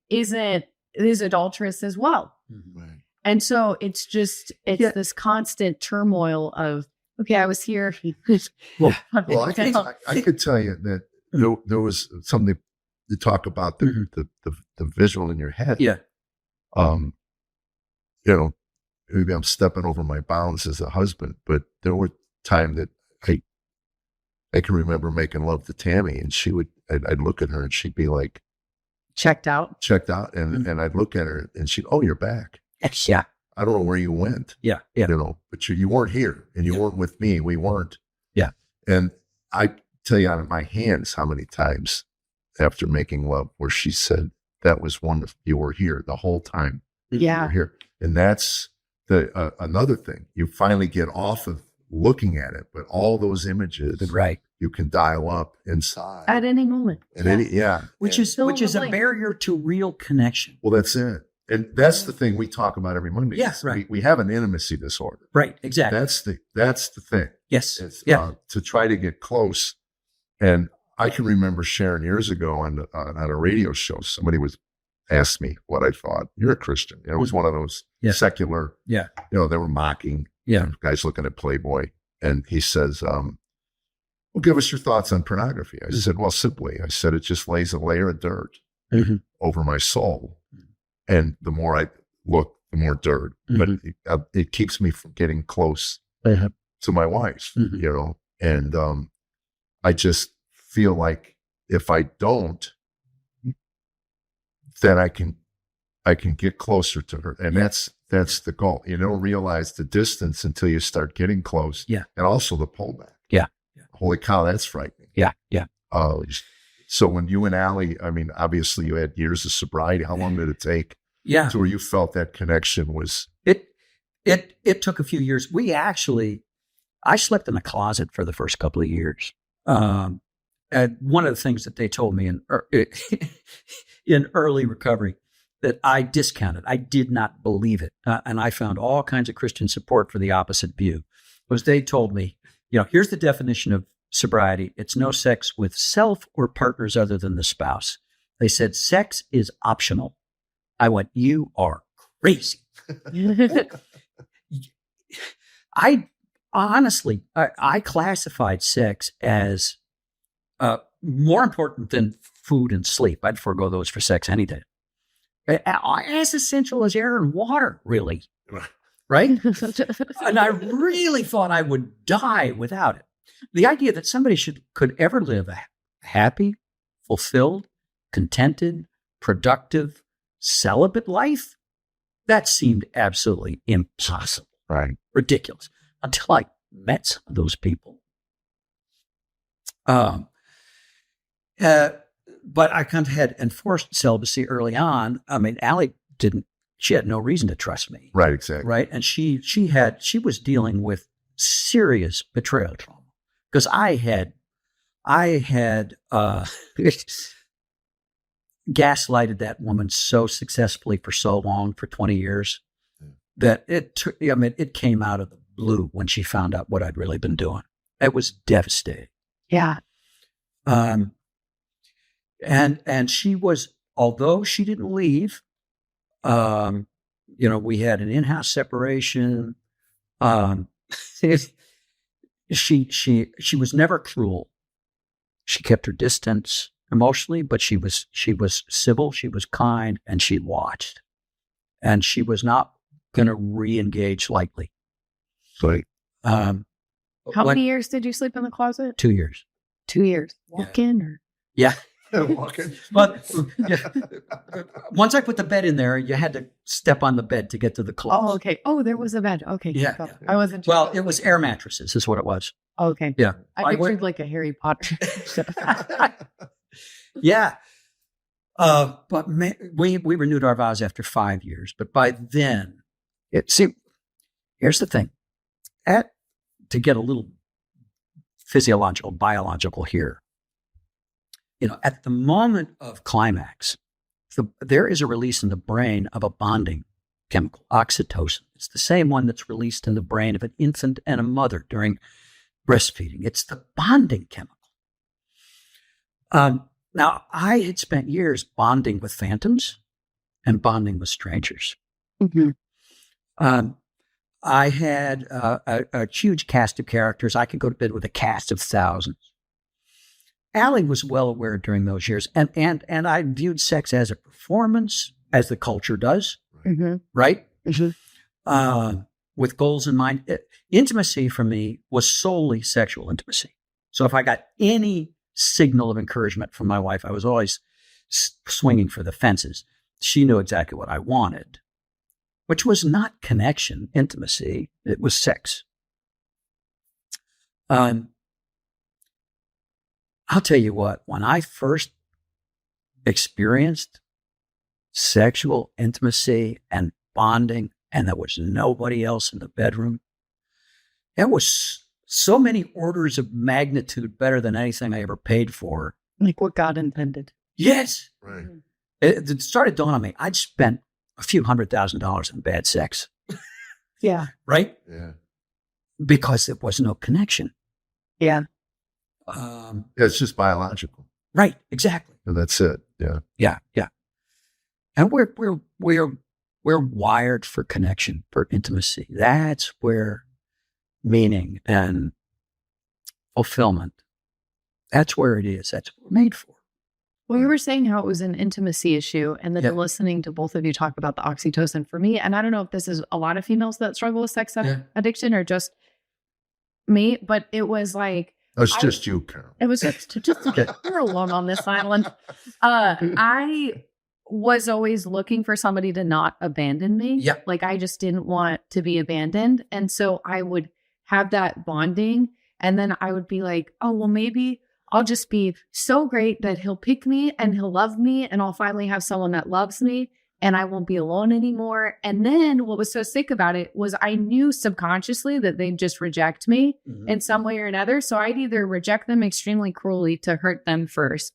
is adulterous as well. Right. And so it's this constant turmoil of, okay, I was here. Well, I could tell you that there was something to talk about the visual in your head. Yeah. Maybe I'm stepping over my bounds as a husband, but there were times that I can remember making love to Tammy, and I'd look at her and she'd be like, checked out. And I'd look at her and she'd, oh, you're back. Yeah. I don't know where you went. Yeah. But you weren't here and you weren't with me. We weren't. Yeah. And I tell you on my hands how many times after making love where she said, that was wonderful. You were here the whole time. Yeah. You were here. And that's another thing. You finally get off of looking at it, but all those images, right, you can dial up inside at any moment. Which is a barrier to real connection. Well, that's it. And that's the thing we talk about every Monday. Yes, right. We have an intimacy disorder. Right, exactly. That's the thing. Yes. To try to get close. And I can remember sharing years ago on a radio show, somebody asked me what I thought. You're a Christian. It was one of those secular, they were mocking guys looking at Playboy. And he says, well, give us your thoughts on pornography. I said, well, simply, I said, it just lays a layer of dirt over my soul. And the more I look, the more dirt. But it keeps me from getting close to my wife, and I just feel like if I don't, then I can get closer to her. And that's the goal. You don't realize the distance until you start getting close. Yeah. And also the pullback. Yeah. Holy cow, that's frightening. Yeah. Yeah. So when you and Allie, I mean, obviously you had years of sobriety. How long did it take? Yeah. To where you felt that connection was? It took a few years. I slept in a closet for the first couple of years. And one of the things that they told me in early recovery that I discounted, I did not believe it. And I found all kinds of Christian support for the opposite view, was they told me, here's the definition of sobriety. It's no sex with self or partners other than the spouse. They said, sex is optional. I went, you are crazy. I honestly classified sex as more important than food and sleep. I'd forego those for sex any day. As essential as air and water, really. Right? And I really thought I would die without it. The idea that somebody could ever live a happy, fulfilled, contented, productive, celibate life, that seemed absolutely impossible. Right. Ridiculous. Until I met some of those people. But I kind of had enforced celibacy early on. I mean, Allie she had no reason to trust me. Right, exactly. Right. And she was dealing with serious betrayal trauma because I had gaslighted that woman so successfully for so long, for 20 years, that it came out of the blue when she found out what I'd really been doing. It was devastating. Yeah. And she was, although she didn't leave, we had an in-house separation. She was never cruel. She kept her distance emotionally, but she was civil, she was kind, and she watched. And she was not going to re-engage lightly. Right. How many years did you sleep in the closet? 2 years. 2 years. Walk in or? Yeah. Walking. But once I put the bed in there, you had to step on the bed to get to the closet. Oh, okay. Oh, there was a bed. Okay. Yeah. I wasn't. Well, it was air mattresses is what it was. Okay. Yeah. I pictured like a Harry Potter. Yeah. But we renewed our vows after 5 years. But by then, here's the thing. To get a little biological here, at the moment of climax, there is a release in the brain of a bonding chemical, oxytocin. It's the same one that's released in the brain of an infant and a mother during breastfeeding. It's the bonding chemical. Now, I had spent years bonding with phantoms and bonding with strangers. Mm-hmm. I had a huge cast of characters. I could go to bed with a cast of thousands. Allie was well aware during those years, and I viewed sex as a performance, as the culture does, Mm-hmm. right? Mm-hmm. With goals in mind. Intimacy for me was solely sexual intimacy. So if I got any signal of encouragement from my wife, I was always swinging for the fences. She knew exactly what I wanted, which was not connection, intimacy. It was sex. I'll tell you what, when I first experienced sexual intimacy and bonding, and there was nobody else in the bedroom, it was so many orders of magnitude better than anything I ever paid for. Like what God intended. Yes. Right. It started dawning on me. I'd spent a few $100,000 on bad sex. Yeah. Right? Yeah. Because there was no connection. Yeah. Yeah, it's just biological. Right. Exactly. And that's it. Yeah. Yeah. Yeah. And we're wired for connection, for intimacy. That's where meaning and fulfillment, that's where it is. That's what we're made for. Well, you were saying how it was an intimacy issue, and then listening to both of you talk about the oxytocin for me, and I don't know if this is a lot of females that struggle with sex addiction or just me, but it was like, it's just you, Carol. It was just you're alone on this island. I was always looking for somebody to not abandon me. Yep. Like I just didn't want to be abandoned. And so I would have that bonding. And then I would be like, oh, well, maybe I'll just be so great that he'll pick me and he'll love me. And I'll finally have someone that loves me and I won't be alone anymore. And then what was so sick about it was I knew subconsciously that they'd just reject me in some way or another. So I'd either reject them extremely cruelly to hurt them first,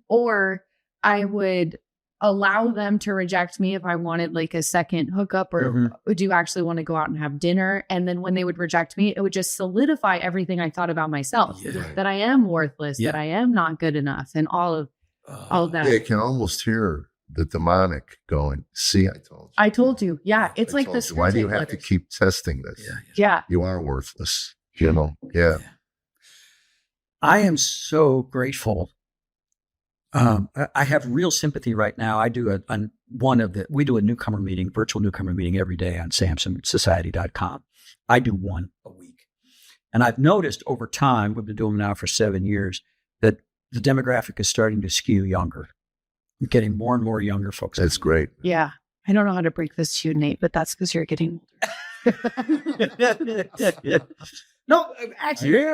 or I would allow them to reject me if I wanted like a second hookup or would you actually want to go out and have dinner? And then when they would reject me, it would just solidify everything I thought about myself, that I am worthless, that I am not good enough, and all of that. Yeah, you can almost hear the demonic going, see, I told you. I told you. Yeah. It's like this. Why do you have to keep testing this? Yeah. You are worthless, you know? Yeah. I am so grateful. I have real sympathy right now. I do we do a newcomer meeting, virtual newcomer meeting every day on SamsonSociety.com. I do one a week. And I've noticed over time, we've been doing them now for 7 years, that the demographic is starting to skew younger. I'm getting more and more younger folks. That's great. Yeah. I don't know how to break this to you, Nate, but that's because you're getting older. No, actually,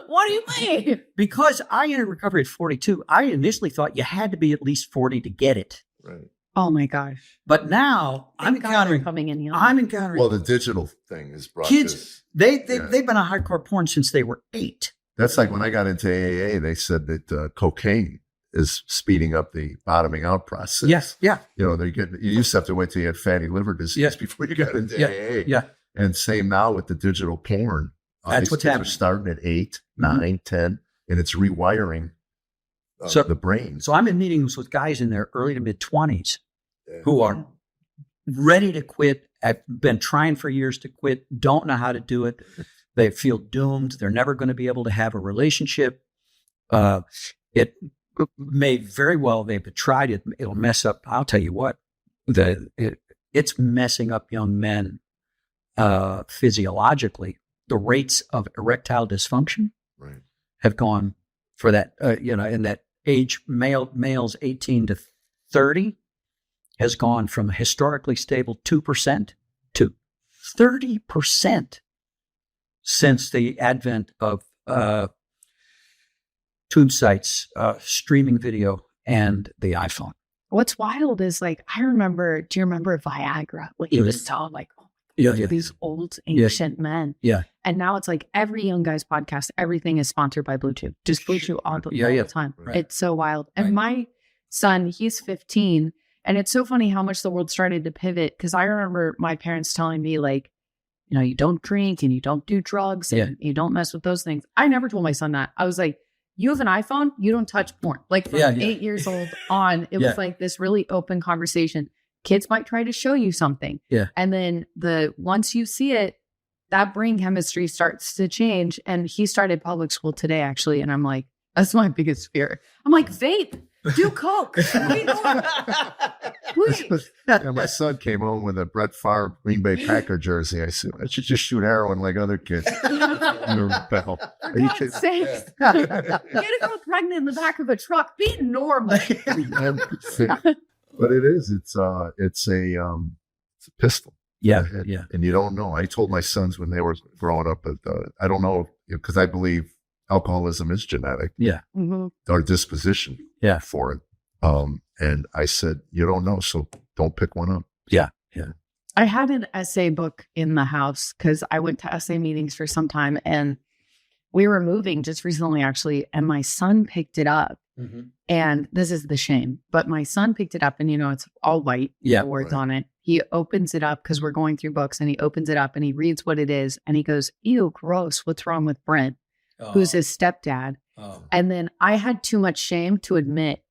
What do you mean? Because I entered recovery at 42, I initially thought you had to be at least 40 to get it. Right. Oh my gosh. But now I'm encountering Well, the digital thing has brought kids. This. They've been on hardcore porn since they were 8. That's like when I got into AA, they said that cocaine is speeding up the bottoming out process. Yes. Yeah. You know, you used to have to wait till you had fatty liver disease before you got into AA. Yeah. And same now with the digital porn. That's what's happening. Starting at 8, 9, 10, and it's rewiring the brain. So I'm in meetings with guys in their early to mid 20s who are ready to quit. I've been trying for years to quit, don't know how to do it. They feel doomed. They're never going to be able to have a relationship. It may very well, they've tried it. It'll mess up. I'll tell you what, it's messing up young men physiologically. The rates of erectile dysfunction have gone for that, in that age, males 18 to 30 has gone from a historically stable 2% to 30% since the advent of tube sites, streaming video, and the iPhone. What's wild is like, do you remember Viagra? Like it was so like, these old ancient men. Yeah. And now it's like every young guy's podcast, everything is sponsored by Bluetooth. Just Bluetooth all the time. Right. It's so wild. And my son, he's 15. And it's so funny how much the world started to pivot. Because I remember my parents telling me, like, you know, you don't drink and you don't do drugs and you don't mess with those things. I never told my son that. I was like, you have an iPhone, you don't touch porn. Like from 8 years old on, it was like this really open conversation. Kids might try to show you something. Yeah. And then once you see it, that brain chemistry starts to change. And he started public school today, actually. And I'm like, that's my biggest fear. I'm like, vape, do coke. Please. Yeah, my son came home with a Brett Favre Green Bay Packer jersey. I said, I should just shoot heroin like other kids. For God's sakes. Get a girl pregnant in the back of a truck. Be normal. But it is. It's a pistol. Yeah. And you don't know. I told my sons when they were growing up, I don't know, because I believe alcoholism is genetic. Yeah. Mm-hmm. Our disposition for it. And I said, you don't know, so don't pick one up. Yeah. I had an essay book in the house because I went to essay meetings for some time, and we were moving just recently, actually, and my son picked it up. Mm-hmm. And this is the shame, but my son picked it up, and, you know, it's all white, words on it. He opens it up because we're going through books, and he opens it up and he reads what it is. And he goes, ew, gross. What's wrong with Brent, who's his stepdad? And then I had too much shame to admit,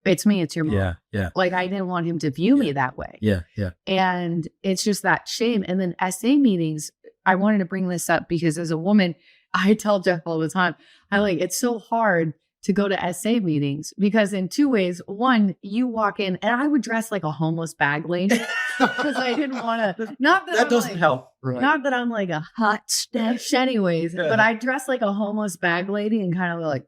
it's me, it's your mom. Yeah. Like, I didn't want him to view me that way. Yeah. And it's just that shame. And then essay meetings, I wanted to bring this up because as a woman, I tell Jeff all the time, it's so hard to go to essay meetings because in two ways. One, you walk in and I would dress like a homeless bag lady because I didn't want to, that doesn't help. Right. Not that I'm like a hot stench anyways, but I dress like a homeless bag lady and kind of like,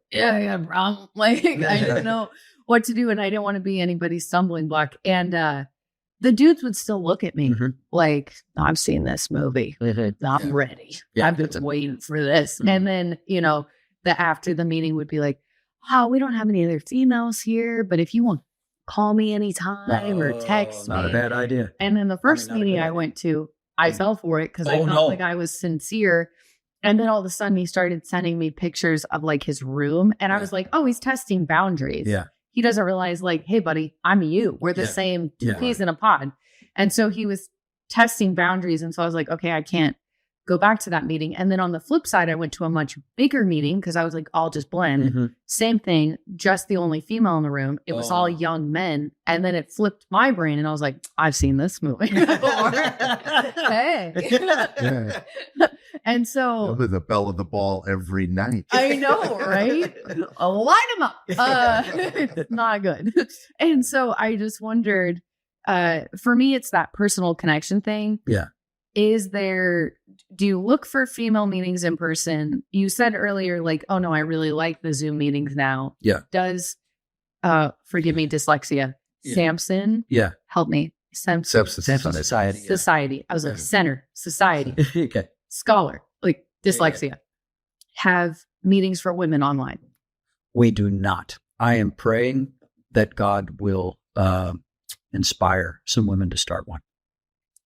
problem. Like I didn't know what to do and I didn't want to be anybody's stumbling block. And the dudes would still look at me like, I've seen this movie. I'm ready. I've been waiting for this. And then, you know, after the meeting would be like, oh, we don't have any other females here, but if you want, call me anytime or text me. Not a bad idea. And then the first meeting I went to, I fell for it because I felt like I was sincere. And then all of a sudden he started sending me pictures of like his room. And I was like, oh, he's testing boundaries. Yeah. He doesn't realize like, hey, buddy, I'm you. We're the same two peas in a pod. And so he was testing boundaries. And so I was like, okay, I can't go back to that meeting. And then on the flip side, I went to a much bigger meeting because I was like, I'll just blend. Same thing, just the only female in the room. It was all young men. And then it flipped my brain and I was like, I've seen this movie before. Hey. And so the bell of the ball every night. I know, right? Line them up. It's not good. And so I just wondered, for me, it's that personal connection thing. Yeah. Do you look for female meetings in person? You said earlier, like, oh no, I really like the Zoom meetings now. Yeah. Does, forgive me, dyslexia, Samson? Yeah. Help me. Samson Society. Society. I was like, center, society, Okay. scholar, like dyslexia. Have meetings for women online? We do not. I am praying that God will inspire some women to start one.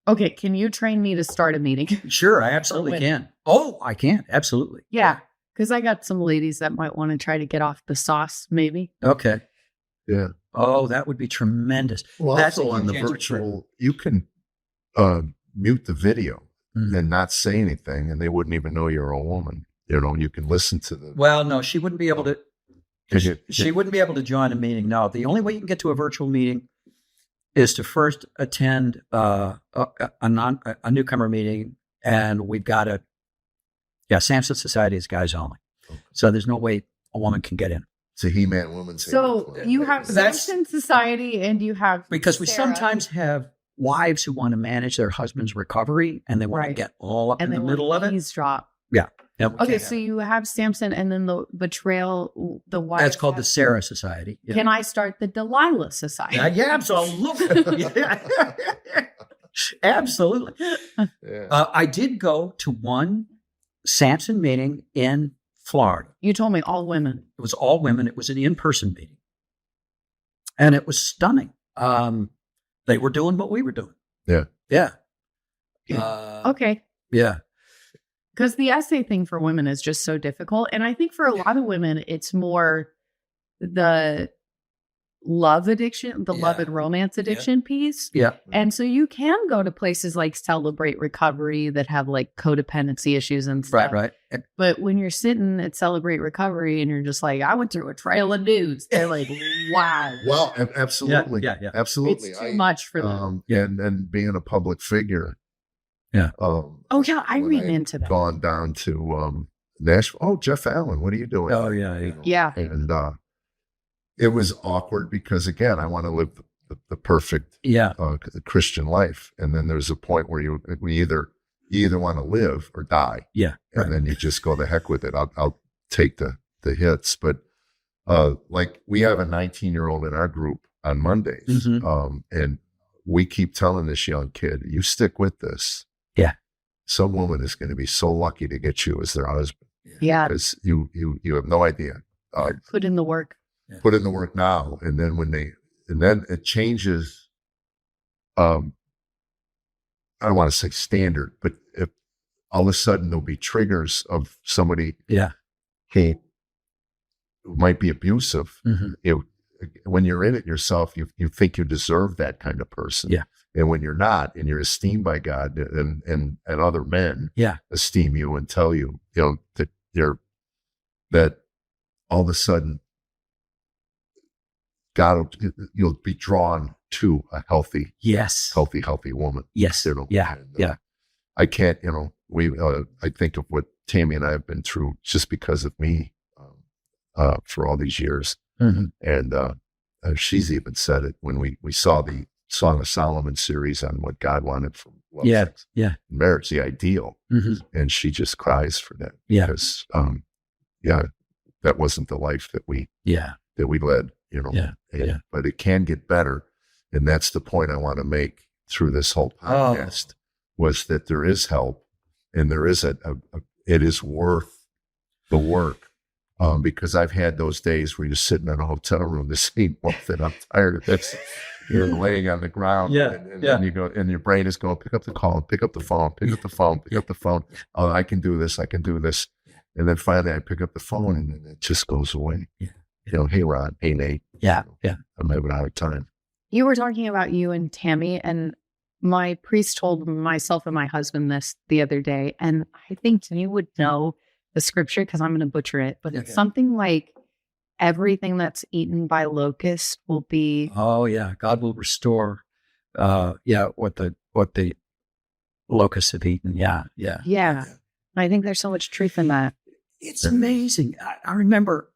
Okay, can you train me to start a meeting? Sure, I absolutely can. Oh, I can. Absolutely. Yeah, because I got some ladies that might want to try to get off the sauce, maybe. Okay. Yeah. Oh, that would be tremendous. Well, That's also on the virtual, you can mute the video and not say anything, and they wouldn't even know you're a woman. You know, you can listen to the. Well, no, she wouldn't be able to. She wouldn't be able to join a meeting. No, the only way you can get to a virtual meeting is to first attend a newcomer meeting, and we've got Samson Society is guys only. Okay. So there's no way a woman can get in. It's a He-Man woman. So you have Samson Society and you have because we sometimes have wives who want to manage their husband's recovery and they want to get all up in the middle of it. Eavesdrop. Yeah. Okay, so you have Samson and then the betrayal, the wife. That's called the Sarah Society. Yeah. Can I start the Delilah Society? Yeah, absolutely. Absolutely. Yeah. I did go to one Samson meeting in Florida. You told me all women. It was all women. It was an in-person meeting. And it was stunning. They were doing what we were doing. Yeah. Yeah. Okay. Yeah. Because the essay thing for women is just so difficult. And I think for a lot of women, it's more the love addiction, the love and romance addiction piece. Yeah. And so you can go to places like Celebrate Recovery that have like codependency issues and stuff. Right. But when you're sitting at Celebrate Recovery and you're just like, I went through a trail of dudes, they're like, wow. Well, absolutely. Yeah. Absolutely. It's too much for them. And being a public figure. Yeah. I read into that. Gone down to Nashville. Oh, Jeff Allen, what are you doing? Oh, yeah. You know? Yeah. And it was awkward because, again, I want to live the perfect Christian life. And then there's a point where you either want to live or die. Yeah. And then you just go the heck with it. I'll take the hits. But like we have a 19-year-old in our group on Mondays. And we keep telling this young kid, you stick with this. Yeah. Some woman is going to be so lucky to get you as their husband. Yeah. Because you have no idea. Put in the work. Put in the work now. And then it changes. I don't want to say standard, but if all of a sudden there'll be triggers of somebody who might be abusive. When you're in it yourself, you think you deserve that kind of person. Yeah. And when you're not, and you're esteemed by God and other men esteem you and tell you, that that all of a sudden you'll be drawn to a healthy woman. Yes. I can't, I think of what Tammy and I have been through just because of me for all these years. And she's even said it when we saw the Song of Solomon series on what God wanted from love, sex, and marriage, the ideal. And she just cries for that. Because, that wasn't the life that we led, But it can get better. And that's the point I want to make through this whole podcast was that there is help and there is it is worth the work. Because I've had those days where you're sitting in a hotel room the same month and I'm tired of this. You're laying on the ground and you go, and your brain is going, pick up the call, pick up the phone, pick up the phone, pick up the phone. Oh, I can do this. And then finally I pick up the phone and then it just goes away. Hey, Rod, hey, Nate. I'm having a hard time. You were talking about you and Tammy, and my priest told myself and my husband this the other day. And I think you would know the scripture because I'm going to butcher it, but it's something like everything that's eaten by locusts will be. Oh yeah. God will restore, what the locusts have eaten. Yeah. I think there's so much truth in that. It's amazing. I remember,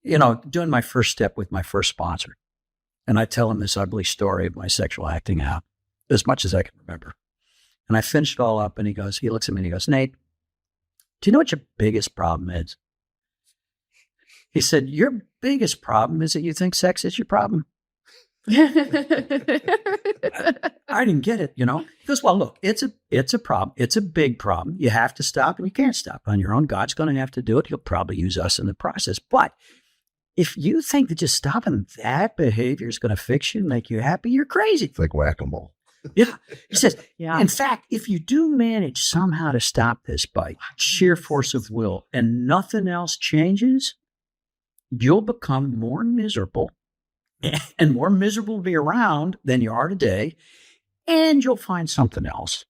doing my first step with my first sponsor, and I tell him this ugly story of my sexual acting out as much as I can remember. And I finished it all up and he looks at me and he goes, Nate, do you know what your biggest problem is? He said, your biggest problem is that you think sex is your problem. I didn't get it, He goes, well, look, it's a problem. It's a big problem. You have to stop and you can't stop on your own. God's going to have to do it. He'll probably use us in the process. But if you think that just stopping that behavior is going to fix you and make you happy, you're crazy. It's like whack-a-mole. Yeah. He says, in fact, if you do manage somehow to stop this by sheer force of will and nothing else changes, you'll become more miserable and more miserable to be around than you are today. And you'll find something else.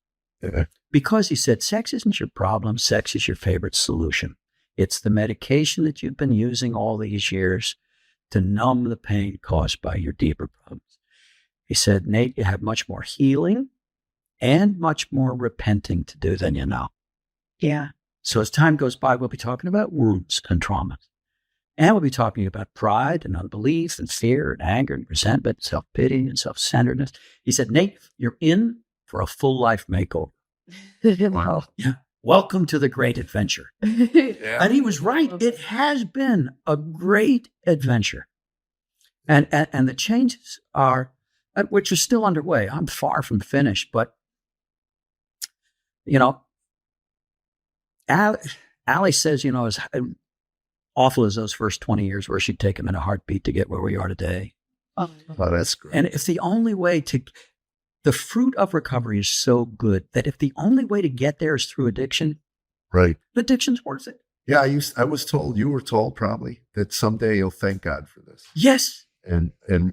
Because he said, sex isn't your problem. Sex is your favorite solution. It's the medication that you've been using all these years to numb the pain caused by your deeper problems. He said, Nate, you have much more healing and much more repenting to do than you know. Yeah. So as time goes by, we'll be talking about wounds and traumas. And we'll be talking about pride and unbelief and fear and anger and resentment, self-pity and self-centeredness. He said, Nate, you're in for a full life makeover. Wow. Yeah. Welcome to the great adventure. And he was right. It has been a great adventure. And the changes are, which are still underway. I'm far from finished, but, Allie says, as awful as those first 20 years were, she'd take them in a heartbeat to get where we are today. Oh, that's great. And if the only way to the fruit of recovery is so good that if the only way to get there is through addiction, Right. addiction's worth it. Yeah. I was told, you were told probably that someday you'll thank God for this. Yes. And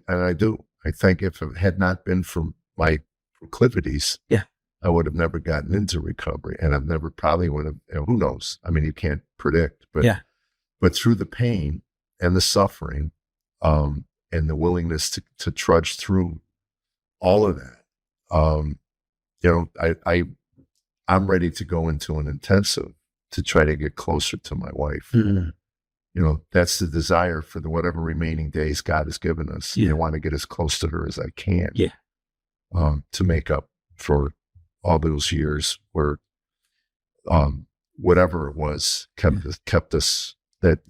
I do. I think if it had not been for my proclivities, Yeah. I would have never gotten into recovery, and I've never probably would have, who knows? I mean, you can't predict, but, Yeah. but through the pain and the suffering, and the willingness to trudge through all of that, I'm ready to go into an intensive to try to get closer to my wife. Mm-hmm. That's the desire for the whatever remaining days God has given us. Yeah. I want to get as close to her as I can. Yeah. To make up for all those years where, whatever it was kept us that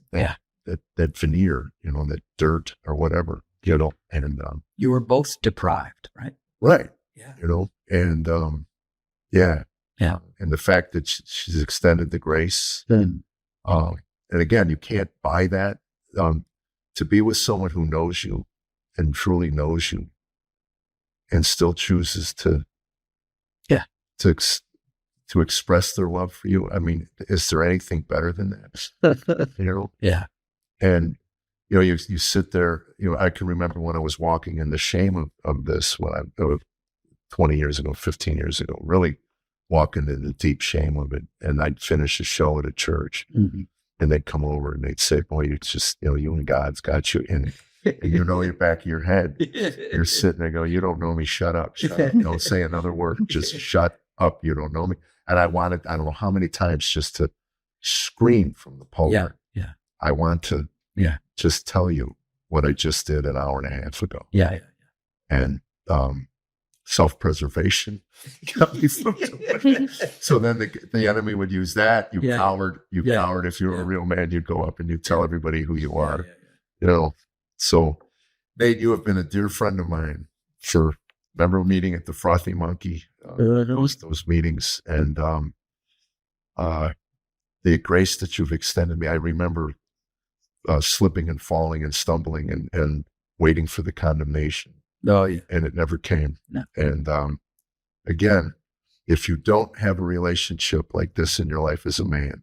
veneer, that dirt or whatever, and, You were both deprived, right? right. Yeah. And, Yeah. And the fact that she's extended the grace, Mm. and again, you can't buy that, to be with someone who knows you and truly knows you and still chooses to express their love for you. I mean, is there anything better than that? Yeah. And, you sit there, I can remember when I was walking in the shame of this, when I 20 years ago, 15 years ago, really walking in the deep shame of it. And I'd finish a show at a church, Mm-hmm. and they'd come over and they'd say, boy, it's just, you and God's got you. And in the back of your head, you're sitting there going, you don't know me, shut up. Don't say another word. Just shut up. You don't know me. And I wanted, I don't know how many times, just to scream from the pulpit. Yeah. I want to just tell you what I just did an hour and a half ago. Yeah. And self-preservation got me from doing it. So then the enemy would use that. You coward. Coward. If you're a real man, you'd go up and you'd tell everybody who you are. So Nate, you have been a dear friend of mine remember meeting at the Frothy Monkey, those meetings, and the grace that you've extended me. I remember slipping and falling and stumbling and waiting for the condemnation. Oh, yeah. And it never came. No. And again, if you don't have a relationship like this in your life as a man,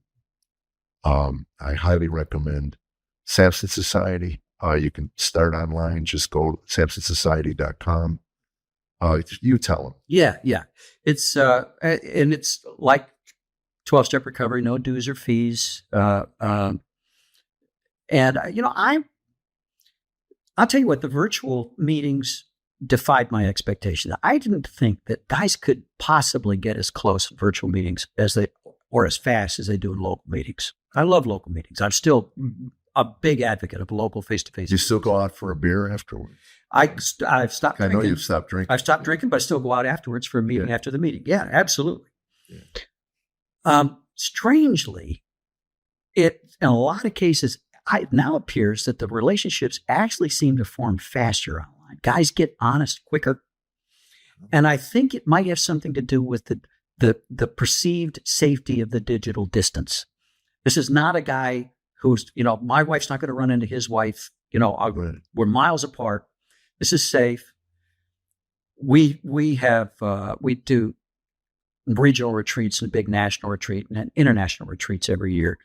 I highly recommend Samson Society. You can start online. Just go to samsonsociety.com. You tell them. Yeah. It's and it's like 12-step recovery, no dues or fees. And I'll tell you what, the virtual meetings defied my expectations. I didn't think that guys could possibly get as close in virtual meetings as fast as they do in local meetings. I love local meetings. I'm still a big advocate of local face-to-face. You still go out for a beer afterwards? I've stopped drinking. I know you've stopped drinking. I've stopped drinking, but I still go out afterwards for a meeting after the meeting. Yeah, absolutely. Yeah. Strangely, in a lot of cases, it now appears that the relationships actually seem to form faster online. Guys get honest quicker. And I think it might have something to do with the perceived safety of the digital distance. This is not a guy who's, my wife's not going to run into his wife. We're miles apart. This is safe. We do regional retreats and big national retreat and international retreats every year.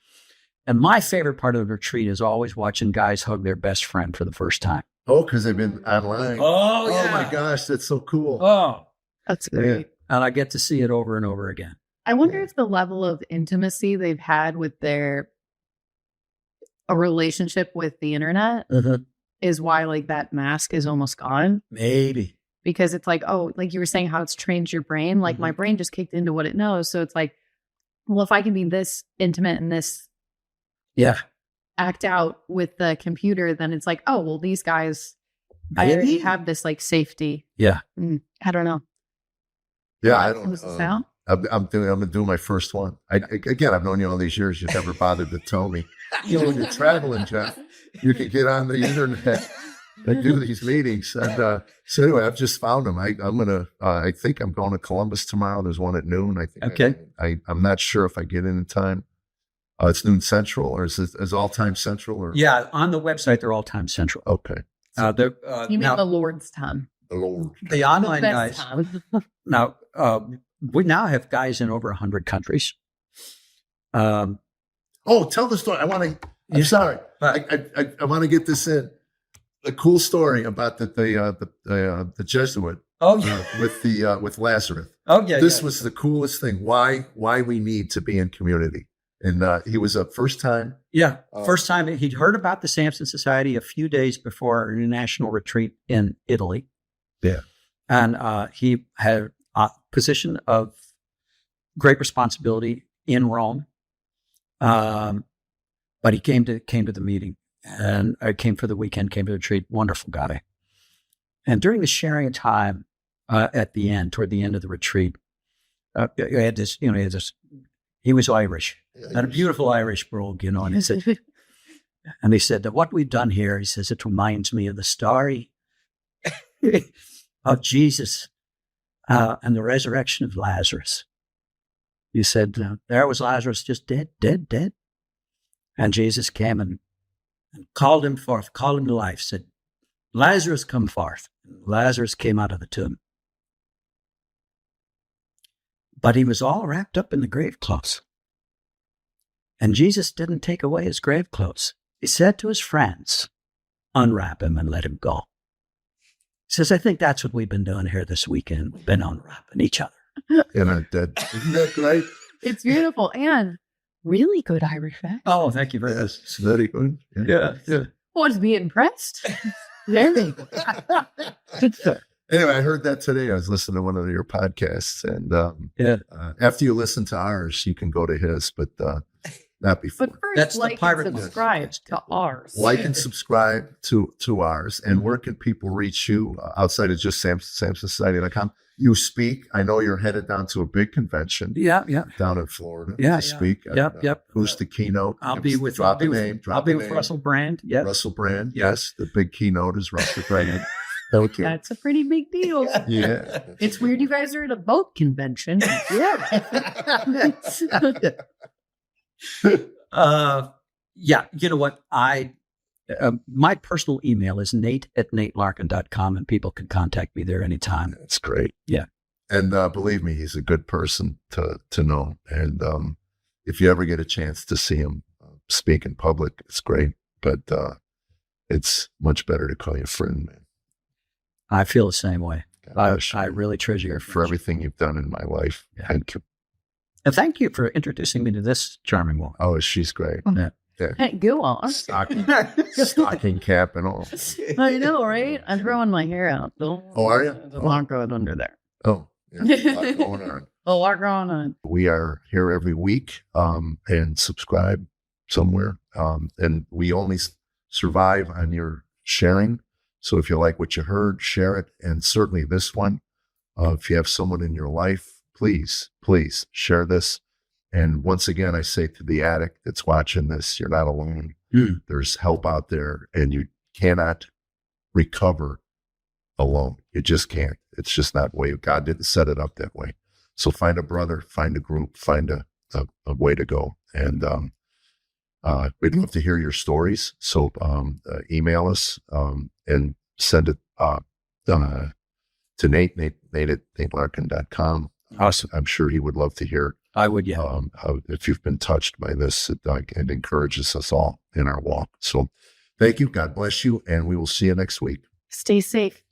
And my favorite part of the retreat is always watching guys hug their best friend for the first time. Oh, because they've been online. Oh, yeah. Oh, my gosh. That's so cool. Oh, That's great. Yeah. and I get to see it over and over again. I wonder if the level of intimacy they've had with a relationship with the internet is why that mask is almost gone. Maybe. Because it's like you were saying how it's trained your brain. My brain just kicked into what it knows. So it's like, well, if I can be this intimate and this act out with the computer, then it's like, oh, well, these guys, I already have this safety. Yeah. I don't know. Yeah, I don't Was this out? I'm doing my first one. I've known you all these years. You never bothered to tell me. When you're traveling, Jeff, you can get on the internet and do these meetings. And so anyway, I've just found them. I think I'm going to Columbus tomorrow. There's one at noon. I think. Okay. I'm not sure if I get in time. It's noon central, or is all time central? Or Yeah, on the website they're all time central. okay. You mean the Lord's time? the Lord. The online The guys. best time. Now, we now have guys in over 100 countries. Tell the story. I'm Yeah. sorry. But- I want to get this in. A cool story about the Jesuit with Lazarus. Oh, yeah. This was the coolest thing. Why we need to be in community. And he was a first time. Yeah. First time he'd heard about the Samson Society a few days before our international retreat in Italy. Yeah. And he had a position of great responsibility in Rome. But he came to the meeting, and I came for the weekend, came to the retreat. Wonderful guy. And during the sharing time toward the end of the retreat, he was Irish, had a beautiful Irish brogue, and he said, that what we've done here, he says, it reminds me of the story of Jesus and the resurrection of Lazarus. He said, there was Lazarus just dead. And Jesus came and called him forth, called him to life, said, Lazarus, come forth. And Lazarus came out of the tomb. But he was all wrapped up in the grave clothes. And Jesus didn't take away his grave clothes. He said to his friends, unwrap him and let him go. He says, I think that's what we've been doing here this weekend. We've been unwrapping each other. And isn't that great? It's beautiful and really good Irish accent. Oh, thank you very much. It's very good. Yeah. Want to be impressed? Very good. Anyway, I heard that today. I was listening to one of your podcasts, and after you listen to ours, you can go to his, but not before. But first, That's the like pirate and one. subscribe to ours. Like and subscribe to ours. And where can people reach you outside of just SamsonSociety.com? You speak. I know you're headed down to a big convention. Yeah. Down in Florida. Yeah, to speak. Yep. Who's the keynote? I'll be with Russell Brand. Yes. Russell Brand. Yes. The big keynote is Russell Brand. Okay. That's a pretty big deal. Yeah. It's weird you guys are at a boat convention. Yeah. You know what? My personal email is nate@natelarkin.com, and people can contact me there anytime. That's great. Yeah. And believe me, he's a good person to know. And if you ever get a chance to see him speak in public, it's great. But it's much better to call you a friend, man. I feel the same way. God bless I you really treasure your for friendship. everything you've done in my life. Yeah. Thank you. And thank you for introducing me to this charming woman. Oh, she's great. Yeah. Hey, go on. Stocking cap and all. I know, right? I'm throwing my hair out. Oh, are you? There's a lot going under there. Oh, yeah, a lot going on. A lot going on. We are here every week and subscribe somewhere. And we only survive on your sharing. So if you like what you heard, share it. And certainly this one, if you have someone in your life, please share this. And once again, I say to the addict that's watching this, you're not alone. There's help out there, and you cannot recover alone. You just can't. It's just not the way. God didn't set it up that way. So find a brother, find a group, find a way to go. And we'd love to hear your stories. So email us and send it to Nate at NateLarkin.com. Awesome. I'm sure he would love to hear. I would, yeah. If you've been touched by this, it encourages us all in our walk. So thank you. God bless you. And we will see you next week. Stay safe.